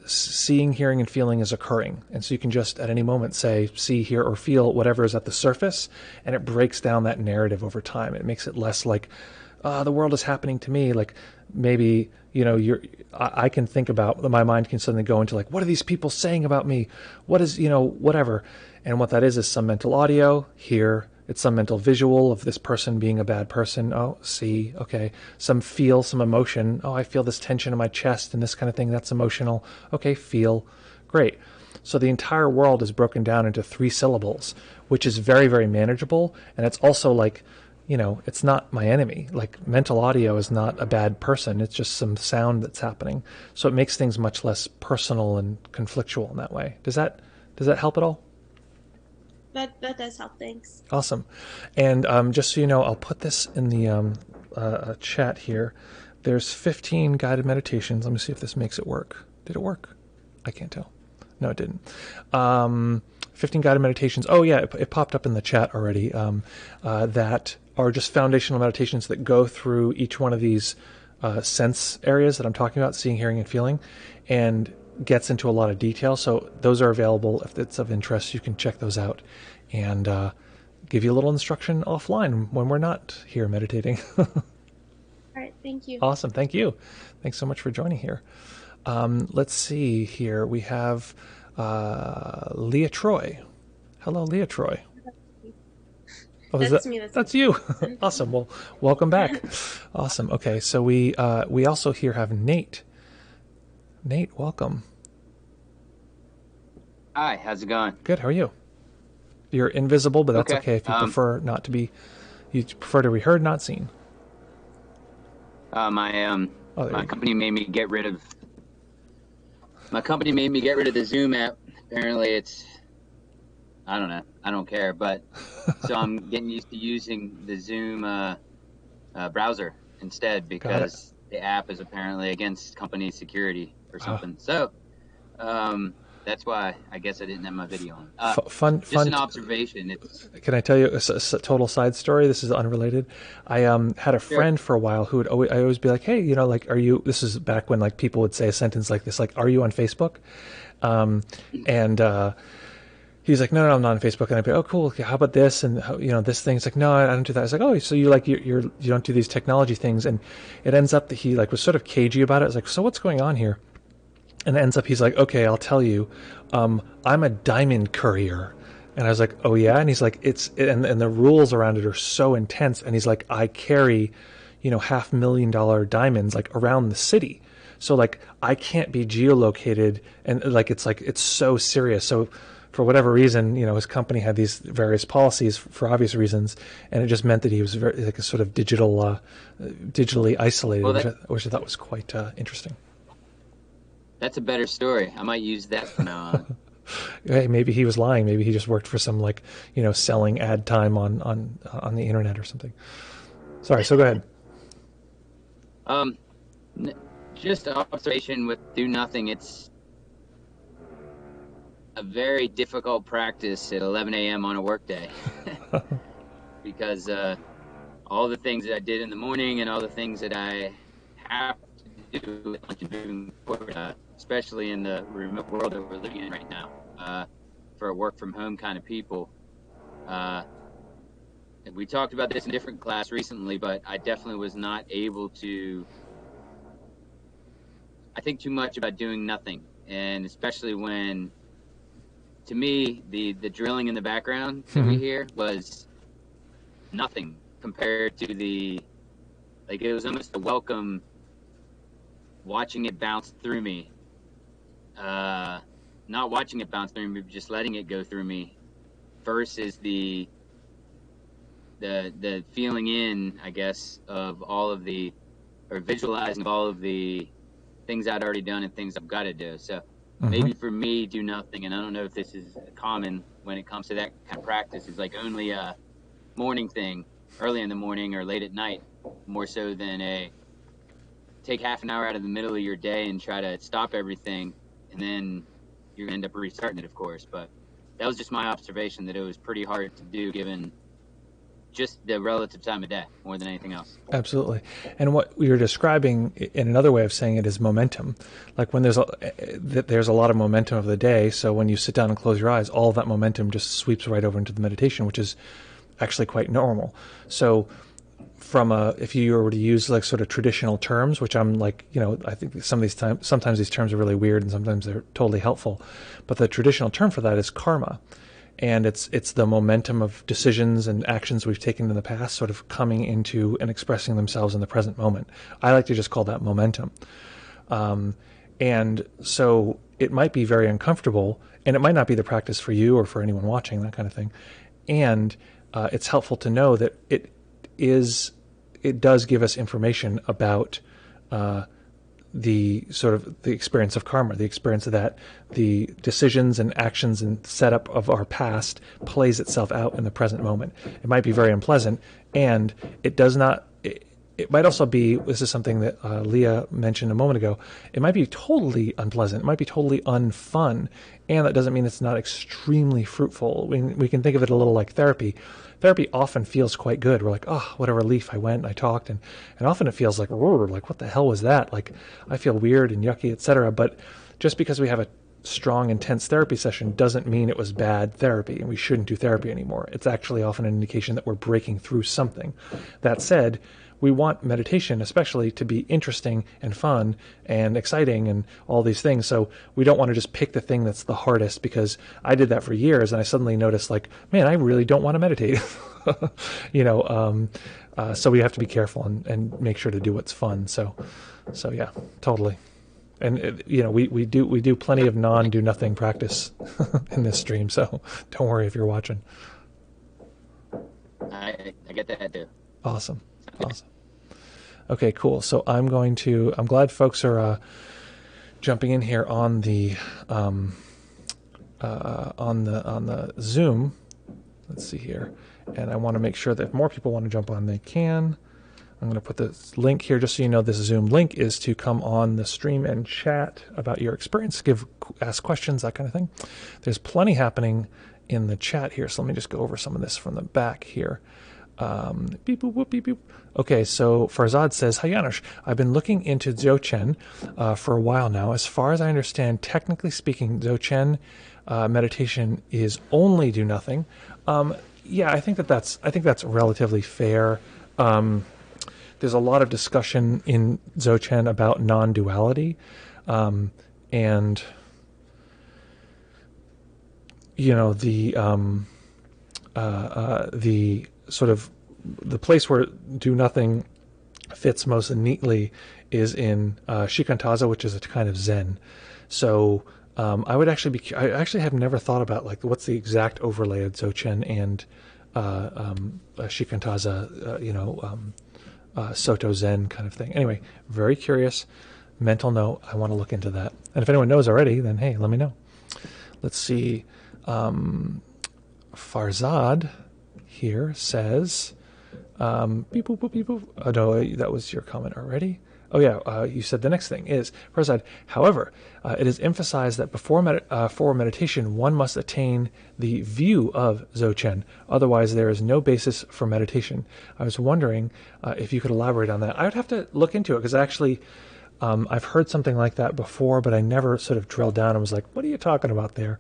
seeing, hearing, and feeling is occurring. And so you can just at any moment say, see, hear, or feel whatever is at the surface, and it breaks down that narrative over time. It makes it less like, the world is happening to me. Like maybe, I can think about, my mind can suddenly go into like, what are these people saying about me? What is, whatever. And what that is some mental audio, hear. It's some mental visual of this person being a bad person. Oh, see, okay. Some feel, some emotion. Oh, I feel this tension in my chest and this kind of thing. That's emotional. Okay, feel. Great. So the entire world is broken down into 3 syllables, which is very, very manageable. And it's also like, it's not my enemy. Like mental audio is not a bad person. It's just some sound that's happening. So it makes things much less personal and conflictual in that way. Does that help at all? That does help, thanks. Awesome. And just so you know, I'll put this in the chat here. There's 15 guided meditations. Let me see if this makes it work. Did it work? I can't tell. No, it didn't. 15 guided meditations. Oh, yeah, it popped up in the chat already. That are just foundational meditations that go through each one of these sense areas that I'm talking about, seeing, hearing, and feeling, and gets into a lot of detail. So those are available. If it's of interest, you can check those out and give you a little instruction offline when we're not here meditating. All right, thank you. Awesome. Thank you. Thanks so much for joining here. Let's see here. We have Leah Troy. Hello, Leah Troy. Oh, that's me. That's you. Awesome. Well, welcome back. Awesome. Okay, so we also here have Nate. Nate, welcome. Hi, how's it going? Good. How are you? You're invisible, but that's okay if you prefer not to be. You prefer to be heard, not seen. My company made me get rid of. My company made me get rid of the Zoom app. Apparently, it's. I don't know. I don't care, but so I'm getting used to using the Zoom browser instead because the app is apparently against company security or something. So that's why I guess I didn't have my video on. Just an observation. Can I tell you a total side story? This is unrelated. I had a friend for a while who would always be like, hey, like, are you, this is back when like people would say a sentence like this, like, are you on Facebook? And he's like, no, I'm not on Facebook. And I'd be, oh, cool. Okay, how about this? And this thing. It's like, no, I don't do that. I was like, oh, so you like you don't do these technology things. And it ends up that he like was sort of cagey about it. I was like, so what's going on here? And it ends up he's like, okay, I'll tell you. I'm a diamond courier. And I was like, oh yeah. And he's like, and the rules around it are so intense. And he's like, I carry, $500,000 diamonds like around the city. So like I can't be geolocated, and it's so serious. So for whatever reason, his company had these various policies for obvious reasons, and it just meant that he was very like a sort of digitally isolated, Well, which I thought was quite interesting. That's a better story. I might use that from now on. Hey, maybe he was lying. Maybe he just worked for some selling ad time on the internet or something. Sorry. So go ahead. Just an observation with do nothing. It's a very difficult practice at 11 a.m. on a workday because all the things that I did in the morning and all the things that I have to do moving forward, especially in the remote world that we're living in right now, for a work from home kind of people. We talked about this in a different class recently, but I definitely was not able to. I think too much about doing nothing, and especially when, to me, the drilling in the background that we hear was nothing compared to it was almost a welcome watching it bounce through me. Not watching it bounce through me, but just letting it go through me versus the feeling in, I guess, of all of or visualizing of all of the things I'd already done and things I've got to do. So maybe for me, do nothing, and I don't know if this is common when it comes to that kind of practice, is like only a morning thing, early in the morning or late at night, more so than take half an hour out of the middle of your day and try to stop everything, and then you end up restarting it, of course. But that was just my observation, that it was pretty hard to do given just the relative time of day more than anything else. Absolutely. And what you're describing in another way of saying it is momentum. Like when there's a lot of momentum of the day, so when you sit down and close your eyes, all of that momentum just sweeps right over into the meditation, which is actually quite normal. So if you were to use like sort of traditional terms, which I'm like, I think sometimes these terms are really weird and sometimes they're totally helpful, but the traditional term for that is karma. And it's the momentum of decisions and actions we've taken in the past sort of coming into and expressing themselves in the present moment. I like to just call that momentum. And so it might be very uncomfortable, and it might not be the practice for you or for anyone watching, that kind of thing. And it's helpful to know that it does give us information about the sort of the experience of karma, the experience of that, the decisions and actions and setup of our past plays itself out in the present moment. It might be very unpleasant, and it does not. It might also be, this is something that Leah mentioned a moment ago, it might be totally unpleasant, it might be totally unfun, and that doesn't mean it's not extremely fruitful. We can think of it a little like therapy. Therapy often feels quite good. We're like, oh, what a relief. I went and I talked, and often it feels like, what the hell was that? Like, I feel weird and yucky, etc. But just because we have a strong, intense therapy session doesn't mean it was bad therapy and we shouldn't do therapy anymore. It's actually often an indication that we're breaking through something. That said, we want meditation especially to be interesting and fun and exciting and all these things. So we don't want to just pick the thing that's the hardest, because I did that for years and I suddenly noticed, like, man, I really don't want to meditate. So we have to be careful and make sure to do what's fun. So yeah, totally. And we do plenty of do nothing practice in this stream. So don't worry if you're watching. I get that too. Awesome. Okay, cool. So I'm glad folks are jumping in here on the Zoom. Let's see here. And I want to make sure that if more people want to jump on, they can. I'm going to put the link here just so you know this Zoom link is to come on the stream and chat about your experience, ask questions, that kind of thing. There's plenty happening in the chat here, so let me just go over some of this from the back here. Beep, boop, boop, beep, boop. Okay, so Farzad says, Hi Janusz, I've been looking into Dzogchen for a while now. As far as I understand, technically speaking, Dzogchen meditation is only do nothing. Yeah, I think that's relatively fair. There's a lot of discussion in Dzogchen about non-duality, and the sort of the place where do nothing fits most neatly is in shikantaza, which is a kind of Zen. So I actually have never thought about like what's the exact overlay of Dzogchen and shikantaza, Soto Zen kind of thing. Anyway, very curious. Mental note, I want to look into that. And if anyone knows already, then hey, let me know. Let's see. Farzad here says, beep, boop, boop, beep, boop. Oh, no, that was your comment already. Oh, yeah, you said the next thing is, Farzad, however, it is emphasized that for meditation, one must attain the view of Dzogchen. Otherwise, there is no basis for meditation. I was wondering if you could elaborate on that. I would have to look into it because actually I've heard something like that before, but I never sort of drilled down and was like, what are you talking about there?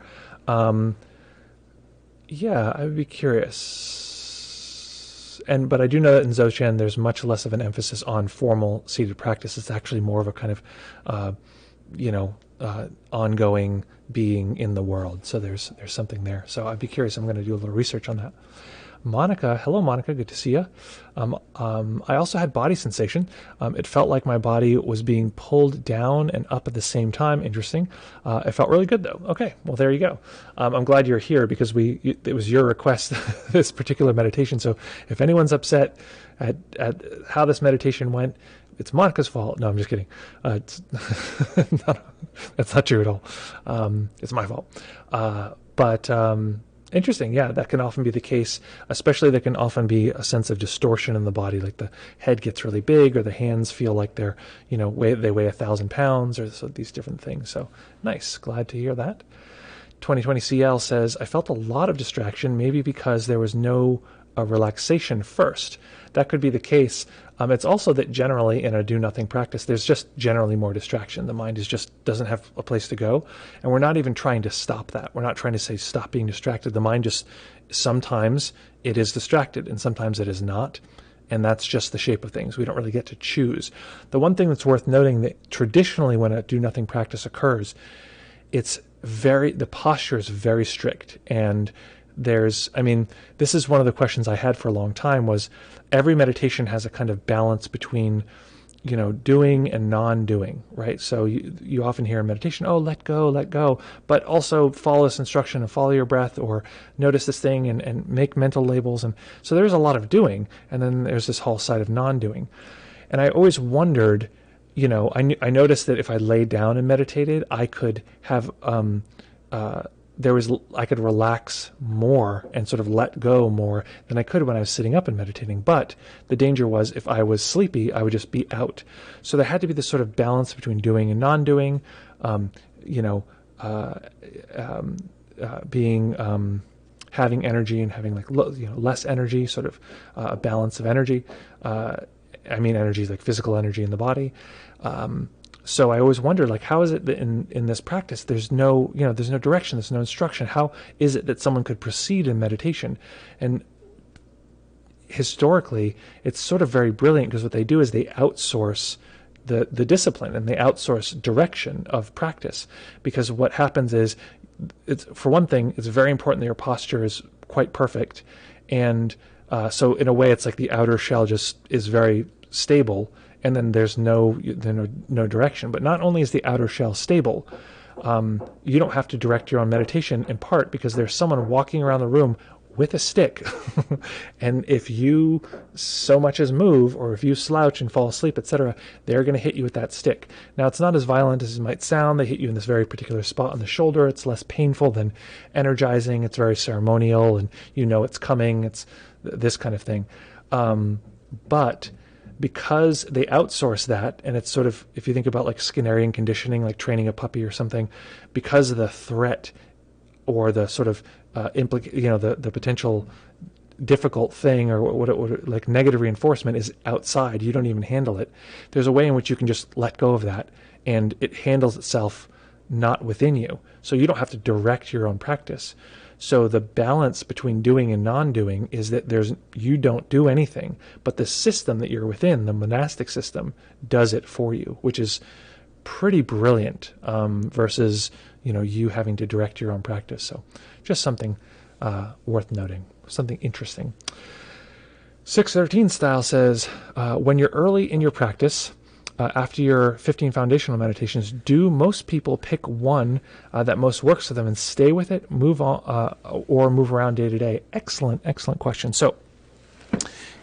Yeah, I would be curious. But I do know that in Dzogchen, there's much less of an emphasis on formal seated practice. It's actually more of a kind of, ongoing being in the world. So there's something there. So I'd be curious. I'm going to do a little research on that. Monica, hello Monica, good to see you. I also had body sensation. It felt like my body was being pulled down and up at the same time. Interesting. It felt really good though. Okay, well there you go. I'm glad you're here because it was your request, this particular meditation. So if anyone's upset at how this meditation went, it's Monica's fault. No, I'm just kidding. That's not true at all. It's my fault. But interesting. Yeah, that can often be the case. Especially there can often be a sense of distortion in the body, like the head gets really big or the hands feel like they're, they weigh 1,000 pounds or so, these different things. So nice. Glad to hear that. 2020 CL says, I felt a lot of distraction, maybe because there was no relaxation first. That could be the case. It's also that generally in a do-nothing practice, there's just generally more distraction. The mind doesn't have a place to go. And we're not even trying to stop that. We're not trying to say stop being distracted. The mind just, sometimes it is distracted and sometimes it is not. And that's just the shape of things. We don't really get to choose. The one thing that's worth noting that traditionally when a do-nothing practice occurs, the posture is very strict. And this is one of the questions I had for a long time was every meditation has a kind of balance between, doing and non-doing, right? So you often hear in meditation, oh, let go, but also follow this instruction and follow your breath or notice this thing and make mental labels. And so there's a lot of doing. And then there's this whole side of non-doing. And I always wondered, I noticed that if I laid down and meditated, I could have, I could relax more and sort of let go more than I could when I was sitting up and meditating. But the danger was if I was sleepy, I would just be out. So there had to be this sort of balance between doing and non-doing, having energy and having less energy, sort of a balance of energy. Energy is like physical energy in the body. So I always wondered, how is it that in this practice there's no direction, there's no instruction? How is it that someone could proceed in meditation? And historically, it's sort of very brilliant because what they do is they outsource the discipline and they outsource direction of practice. Because what happens is, for one thing, it's very important that your posture is quite perfect, and so in a way, it's like the outer shell just is very stable. And then there's no direction. But not only is the outer shell stable, you don't have to direct your own meditation in part because there's someone walking around the room with a stick. And if you so much as move or if you slouch and fall asleep, etc., they're going to hit you with that stick. Now, it's not as violent as it might sound. They hit you in this very particular spot on the shoulder. It's less painful than energizing. It's very ceremonial and it's coming. It's this kind of thing. But because they outsource that, and it's sort of, if you think about like Skinnerian conditioning, like training a puppy or something, because of the threat or the sort of the potential difficult thing or like negative reinforcement is outside, you don't even handle it, there's a way in which you can just let go of that and it handles itself not within you. So you don't have to direct your own practice. So the balance between doing and non-doing is that you don't do anything, but the system that you're within, the monastic system, does it for you, which is pretty brilliant, versus you having to direct your own practice. So just something worth noting, something interesting. 613 style says, when you're early in your practice, after your 15 foundational meditations, do most people pick one that most works for them and stay with it, move on, or move around day to day? Excellent question. So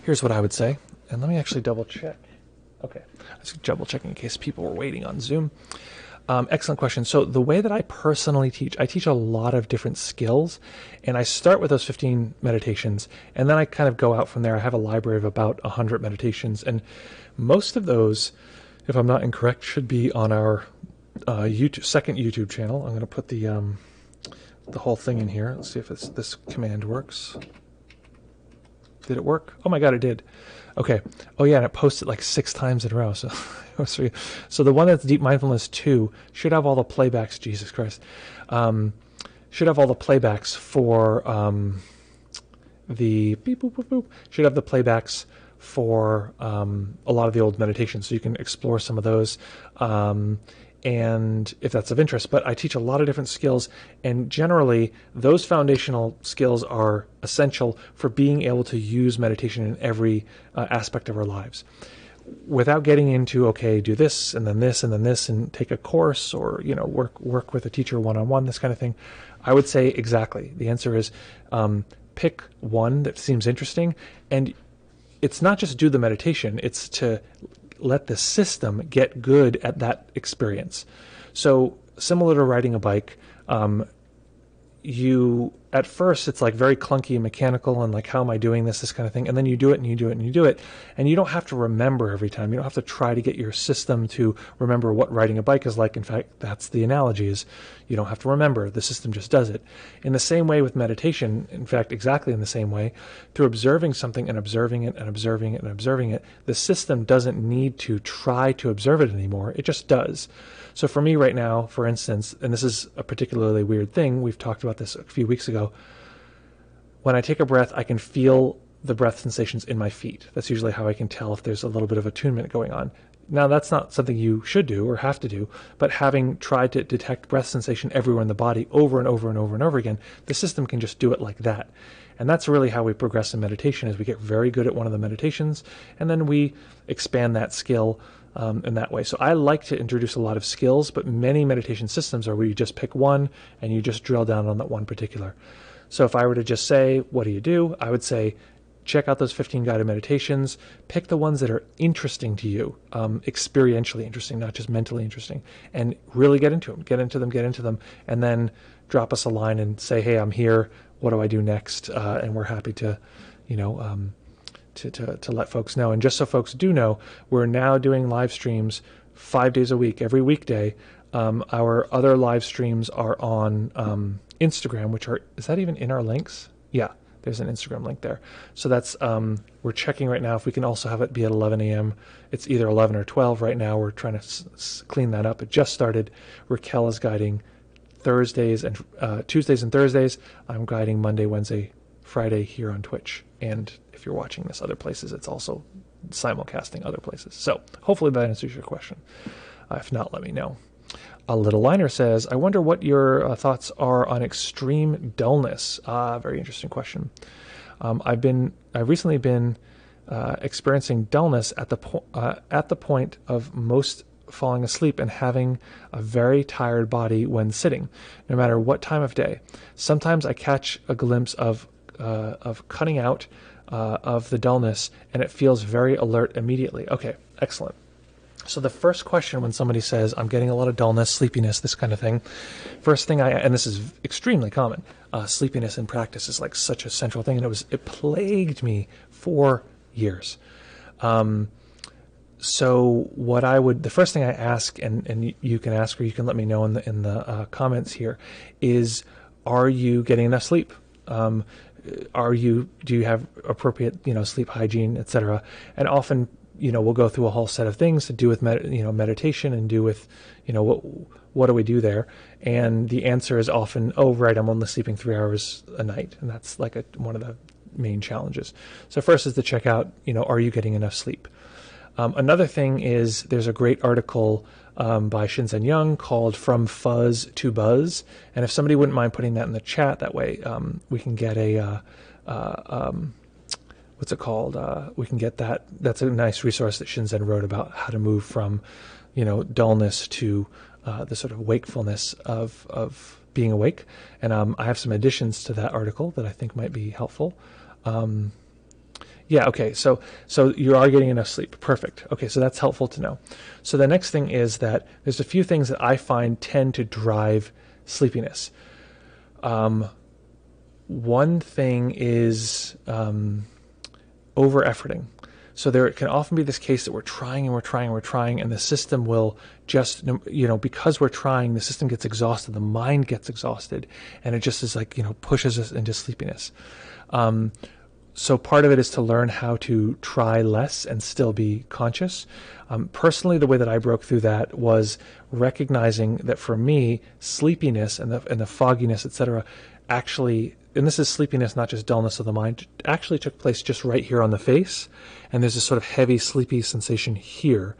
here's what I would say, and let me actually double check. Okay, I was double checking in case people were waiting on Zoom. Excellent question. So the way that I personally teach, I teach a lot of different skills, and I start with those 15 meditations, and then I kind of go out from there. I have a library of about 100 meditations, and most of those, if I'm not incorrect, should be on our second YouTube channel. I'm going to put the whole thing in here. Let's see if this command works. Did it work? Oh my God, it did. Okay. Oh yeah, and it posted like 6 times in a row. So the one that's Deep Mindfulness 2 should have all the playbacks. Jesus Christ, should have all the playbacks for the beep, boop, boop, boop. Should have the playbacks for a lot of the old meditations, so you can explore some of those. And if that's of interest. But I teach a lot of different skills, and generally those foundational skills are essential for being able to use meditation in every aspect of our lives. Without getting into, okay, do this and then this and then this and take a course or work with a teacher one-on-one, this kind of thing, I would say exactly. The answer is pick one that seems interesting, and it's not just do the meditation, it's to let the system get good at that experience. So similar to riding a bike, at first it's like very clunky and mechanical and like, how am I doing this kind of thing, and then you do it and you do it and you do it, and you don't have to remember every time. You don't have to try to get your system to remember what riding a bike is like. In fact, that's the analogy, is you don't have to remember, the system just does it. In the same way with meditation, in fact exactly in the same way, through observing something and observing it and observing it and observing it, the system doesn't need to try to observe it anymore, it just does. So for me right now, for instance, and this is a particularly weird thing, we've talked about this a few weeks ago, when I take a breath, I can feel the breath sensations in my feet. That's usually how I can tell if there's a little bit of attunement going on. Now, that's not something you should do or have to do, but having tried to detect breath sensation everywhere in the body over and over and over and over again, the system can just do it like that. And that's really how we progress in meditation, is we get very good at one of the meditations, and then we expand that skill in that way. So I like to introduce a lot of skills, but many meditation systems are where you just pick one and you just drill down on that one particular. So if I were to just say, what do? I would say, check out those 15 guided meditations, pick the ones that are interesting to you, experientially interesting, not just mentally interesting, and really get into them, and then drop us a line and say, hey, I'm here, what do I do next? And we're happy to, to let folks know. And just so folks do know, we're now doing live streams 5 days a week, every weekday. Our other live streams are on Instagram, is that even in our links? Yeah, there's an Instagram link there. So that's, we're checking right now if we can also have it be at 11 a.m. It's either 11 or 12 right now. We're trying to clean that up. It just started. Raquel is guiding Thursdays and Tuesdays and Thursdays. I'm guiding Monday, Wednesday, Friday here on Twitch. And if you're watching this other places, it's also simulcasting other places. So hopefully that answers your question. If not, let me know. A Little Liner says, I wonder what your thoughts are on extreme dullness. Very interesting question. I've recently been experiencing dullness at the point of most falling asleep and having a very tired body when sitting, no matter what time of day. Sometimes I catch a glimpse of cutting out of the dullness, and it feels very alert immediately. Okay, excellent. So the first question when somebody says, I'm getting a lot of dullness, sleepiness, this kind of thing, first thing and this is extremely common, sleepiness in practice is like such a central thing, and it plagued me for years. So the first thing I ask, and you can ask, or you can let me know in the comments here, is, are you getting enough sleep? do you have appropriate, sleep hygiene, etc. And often, we'll go through a whole set of things to do with meditation and do with, what do we do there? And the answer is often, oh, right, I'm only sleeping 3 hours a night. And that's like one of the main challenges. So first is to check out, are you getting enough sleep? Another thing is there's a great article by Shinzen Young called From Fuzz to Buzz. And if somebody wouldn't mind putting that in the chat, that way we can get what's it called? We can get that. That's a nice resource that Shinzen wrote about how to move from, dullness to the sort of wakefulness of being awake. And I have some additions to that article that I think might be helpful. Yeah, okay, so you are getting enough sleep. Perfect. Okay, so that's helpful to know. So the next thing is that there's a few things that I find tend to drive sleepiness. One thing is over-efforting. So there can often be this case that we're trying and we're trying and we're trying, and the system will just, because we're trying, the system gets exhausted, the mind gets exhausted, and it just is like, pushes us into sleepiness. So part of it is to learn how to try less and still be conscious. Personally, the way that I broke through that was recognizing that for me, sleepiness and the fogginess, etc., actually, and this is sleepiness, not just dullness of the mind, actually took place just right here on the face. And there's this sort of heavy, sleepy sensation here.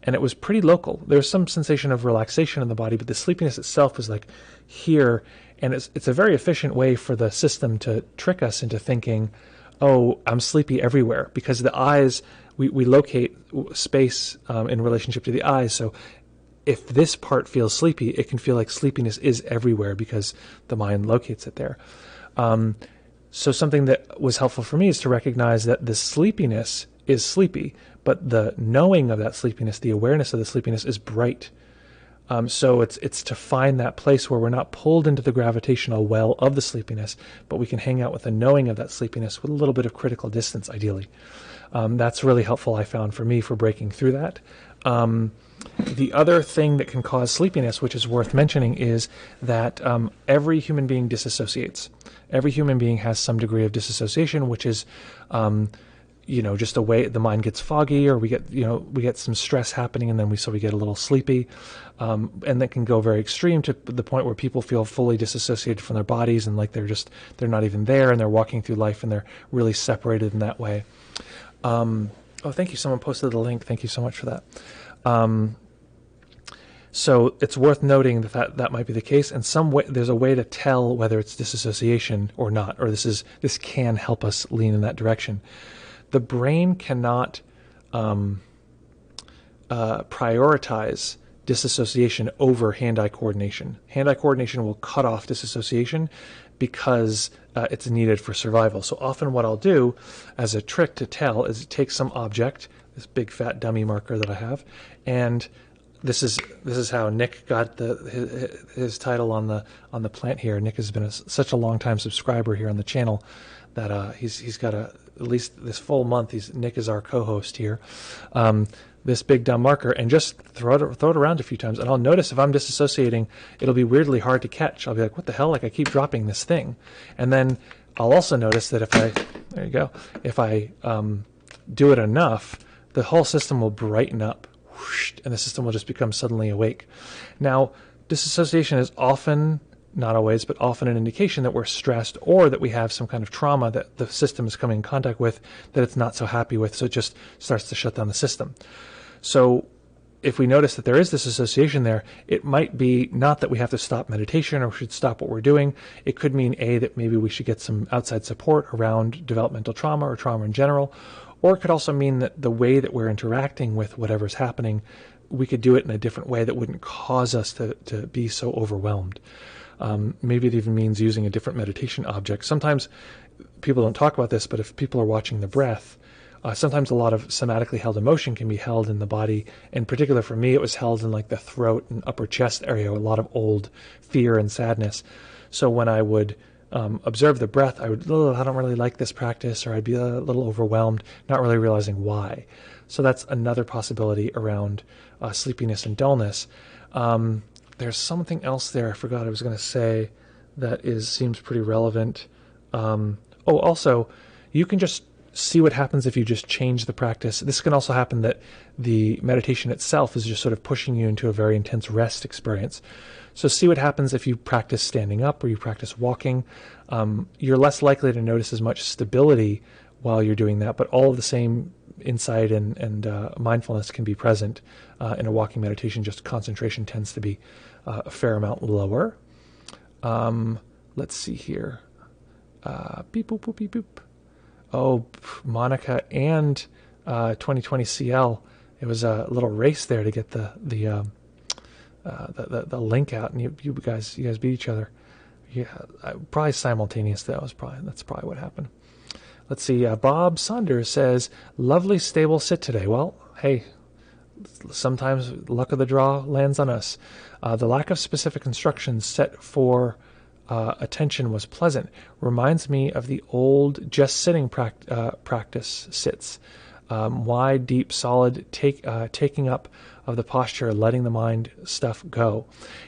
And it was pretty local. There's some sensation of relaxation in the body, but the sleepiness itself was like here. And it's a very efficient way for the system to trick us into thinking, oh, I'm sleepy everywhere, because the eyes, we locate space in relationship to the eyes. So if this part feels sleepy, it can feel like sleepiness is everywhere because the mind locates it there. So something that was helpful for me is to recognize that the sleepiness is sleepy, but the knowing of that sleepiness, the awareness of the sleepiness is bright. So it's to find that place where we're not pulled into the gravitational well of the sleepiness, but we can hang out with the knowing of that sleepiness with a little bit of critical distance, ideally. That's really helpful, I found, for me, for breaking through that. The other thing that can cause sleepiness, which is worth mentioning, is that every human being disassociates. Every human being has some degree of disassociation, which is just a way the mind gets foggy, or we get some stress happening, and then we get a little sleepy, and that can go very extreme to the point where people feel fully disassociated from their bodies, and like they're not even there, and they're walking through life, and they're really separated in that way. Oh, thank you. Someone posted the link. Thank you so much for that. So it's worth noting that might be the case, and there's a way to tell whether it's disassociation or not, or this can help us lean in that direction. The brain cannot prioritize disassociation over hand-eye coordination. Hand-eye coordination will cut off disassociation because it's needed for survival. So often what I'll do as a trick to tell is take some object, this big fat dummy marker that I have, and this is how Nick got his title on the plant here. Nick has been such a long time subscriber here on the channel that he's got at least this full month. Nick is our co-host here. This big dumb marker, and just throw it around a few times, and I'll notice if I'm disassociating, it'll be weirdly hard to catch. I'll be like, what the hell? Like I keep dropping this thing, and then I'll also notice that if I do it enough, the whole system will brighten up, whoosh, and the system will just become suddenly awake. Now, disassociation is often, not always, but often an indication that we're stressed, or that we have some kind of trauma that the system is coming in contact with that it's not so happy with, so it just starts to shut down the system. So if we notice that there is this association there, it might be not that we have to stop meditation or should stop what we're doing. It could mean, that maybe we should get some outside support around developmental trauma or trauma in general. Or it could also mean that the way that we're interacting with whatever's happening, we could do it in a different way that wouldn't cause us to be so overwhelmed. Maybe it even means using a different meditation object. Sometimes people don't talk about this, but if people are watching the breath, sometimes a lot of somatically held emotion can be held in the body. In particular, for me, it was held in like the throat and upper chest area, a lot of old fear and sadness. So when I would observe the breath, I don't really like this practice, or I'd be a little overwhelmed, not really realizing why. So that's another possibility around sleepiness and dullness. There's something else there I forgot I was going to say that seems pretty relevant. Oh, also, you can just see what happens if you just change the practice. This can also happen that the meditation itself is just sort of pushing you into a very intense rest experience. So see what happens if you practice standing up or you practice walking. You're less likely to notice as much stability while you're doing that, but all of the same insight and mindfulness can be present in a walking meditation. Just concentration tends to be a fair amount lower. Let's see here. Beep, boop, boop, beep, boop. Oh, Monica and 2020 CL. It was a little race there to get the link out, and you guys beat each other. Yeah, probably simultaneous. That's probably what happened. Let's see. Bob Saunders says, "Lovely stable sit today." Well, hey, sometimes luck of the draw lands on us. The lack of specific instructions set for attention was pleasant. Reminds me of the old just sitting practice sits. Wide, deep, solid, taking up of the posture, letting the mind stuff go.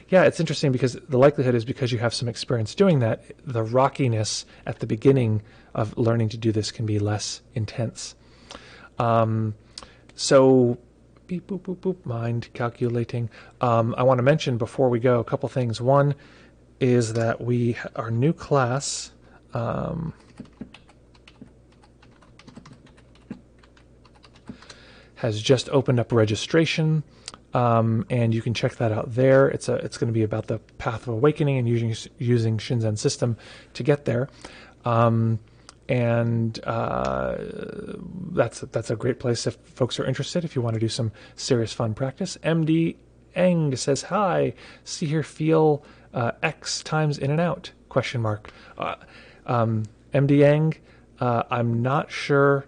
Yeah, it's interesting because the likelihood is because you have some experience doing that, the rockiness at the beginning of learning to do this can be less intense. So, beep, boop, boop, boop, mind calculating. I want to mention before we go a couple things. One is that our new class has just opened up registration, and you can check that out there. It's going to be about the path of awakening and using Shinzen system to get there, and that's a great place if folks are interested. If you want to do some serious fun practice, MD Eng says hi. See here, feel X times in and out? Question mark. MD Eng, I'm not sure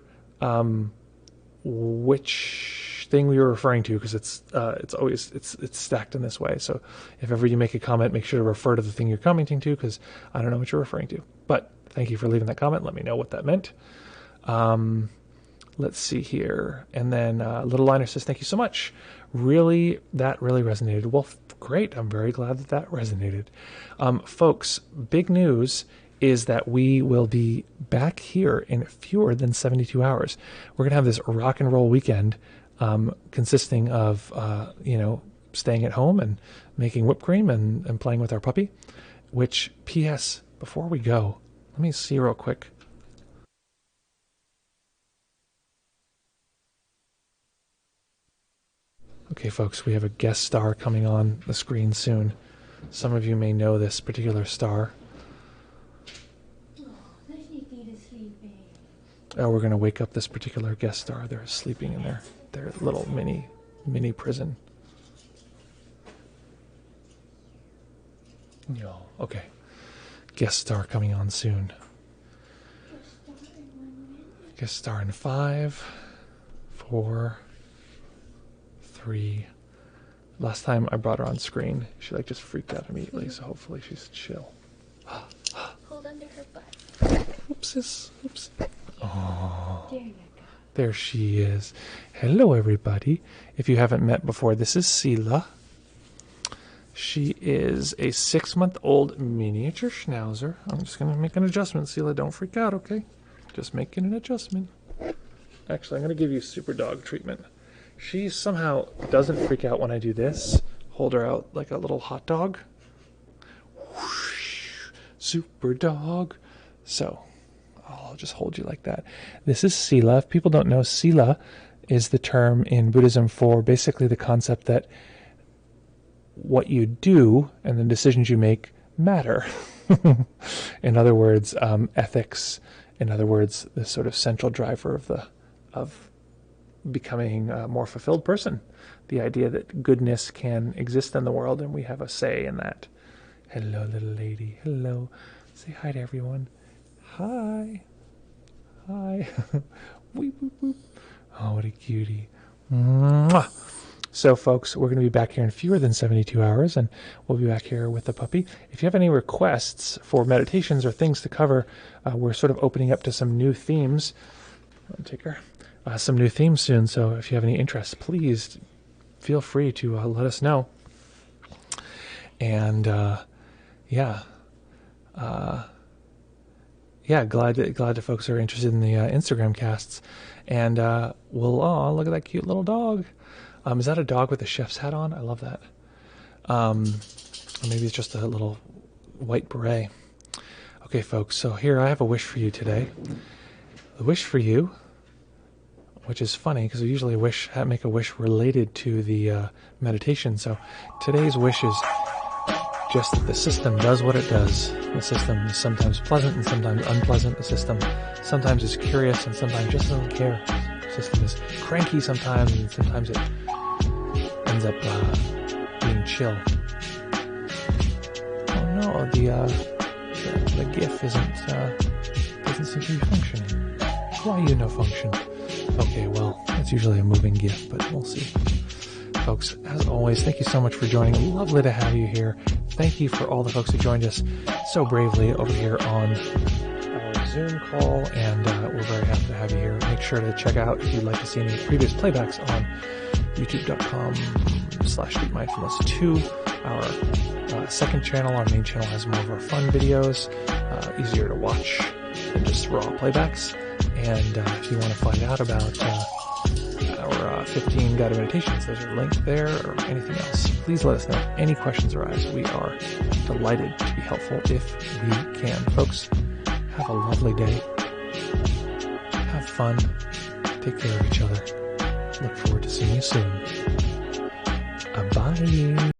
which thing we were referring to because it's always stacked in this way. So if ever you make a comment, make sure to refer to the thing you're commenting to because I don't know what you're referring to. But thank you for leaving that comment. Let me know what that meant. Let's see here. And then Little Liner says, thank you so much. That really resonated. Well, great. I'm very glad that resonated. Folks, big news is that we will be back here in fewer than 72 hours. We're going to have this rock and roll weekend consisting of, staying at home and making whipped cream and playing with our puppy, which, P.S., before we go, let me see real quick. Okay, folks, we have a guest star coming on the screen soon. Some of you may know this particular star. Oh, we're going to wake up this particular guest star. They're sleeping in their little mini prison. No, okay. Guest star coming on soon. Guest star in 5, 4, 3. Last time I brought her on screen, she just freaked out immediately, so hopefully she's chill. Hold under her butt. Oopsies. Oops. Oh, There you go. there she is. Hello, everybody. If you haven't met before, this is Sela. She is a 6-month-old miniature schnauzer. I'm just going to make an adjustment, Sela. Don't freak out, okay? Just making an adjustment. Actually, I'm going to give you super dog treatment. She somehow doesn't freak out when I do this. Hold her out like a little hot dog. Whoosh, super dog. So, I'll just hold you like that. This is Sila. If people don't know, Sila is the term in Buddhism for basically the concept that what you do and the decisions you make matter. In other words, ethics. In other words, the sort of central driver of becoming a more fulfilled person. The idea that goodness can exist in the world and we have a say in that. Hello, little lady. Hello. Say hi to everyone. Hi. Hi. Weep, weep, weep. Oh, what a cutie. Mwah. So, folks, we're going to be back here in fewer than 72 hours, and we'll be back here with the puppy. If you have any requests for meditations or things to cover, we're sort of opening up to some new themes. Take her. Some new themes soon, so if you have any interest, please feel free to let us know. And, yeah, yeah, glad that folks are interested in the Instagram casts. And we'll look at that cute little dog. Is that a dog with a chef's hat on? I love that. Or maybe it's just a little white beret. Okay, folks, so here I have a wish for you today. The wish for you, which is funny because we usually make a wish related to the meditation. So today's wish is just that the system does what it does. The system is sometimes pleasant and sometimes unpleasant. The system sometimes is curious and sometimes just doesn't care. The system is cranky sometimes and sometimes it ends up being chill. Oh no, the GIF doesn't seem to be functioning. Why you no function? Okay, well, it's usually a moving GIF, but we'll see. Folks, as always, thank you so much for joining. Lovely to have you here. Thank you for all the folks who joined us so bravely over here on our Zoom call, and we're very happy to have you here. Make sure to check out, if you'd like to see any previous playbacks, on youtube.com/deepmindfulness2. Our second channel, our main channel, has more of our fun videos, easier to watch than just raw playbacks. And if you want to find out about our 15 guided meditations, those are linked there, or anything else, please let us know. Any questions arise, we are delighted to be helpful if we can. Folks, have a lovely day. Have fun. Take care of each other. Look forward to seeing you soon. Bye.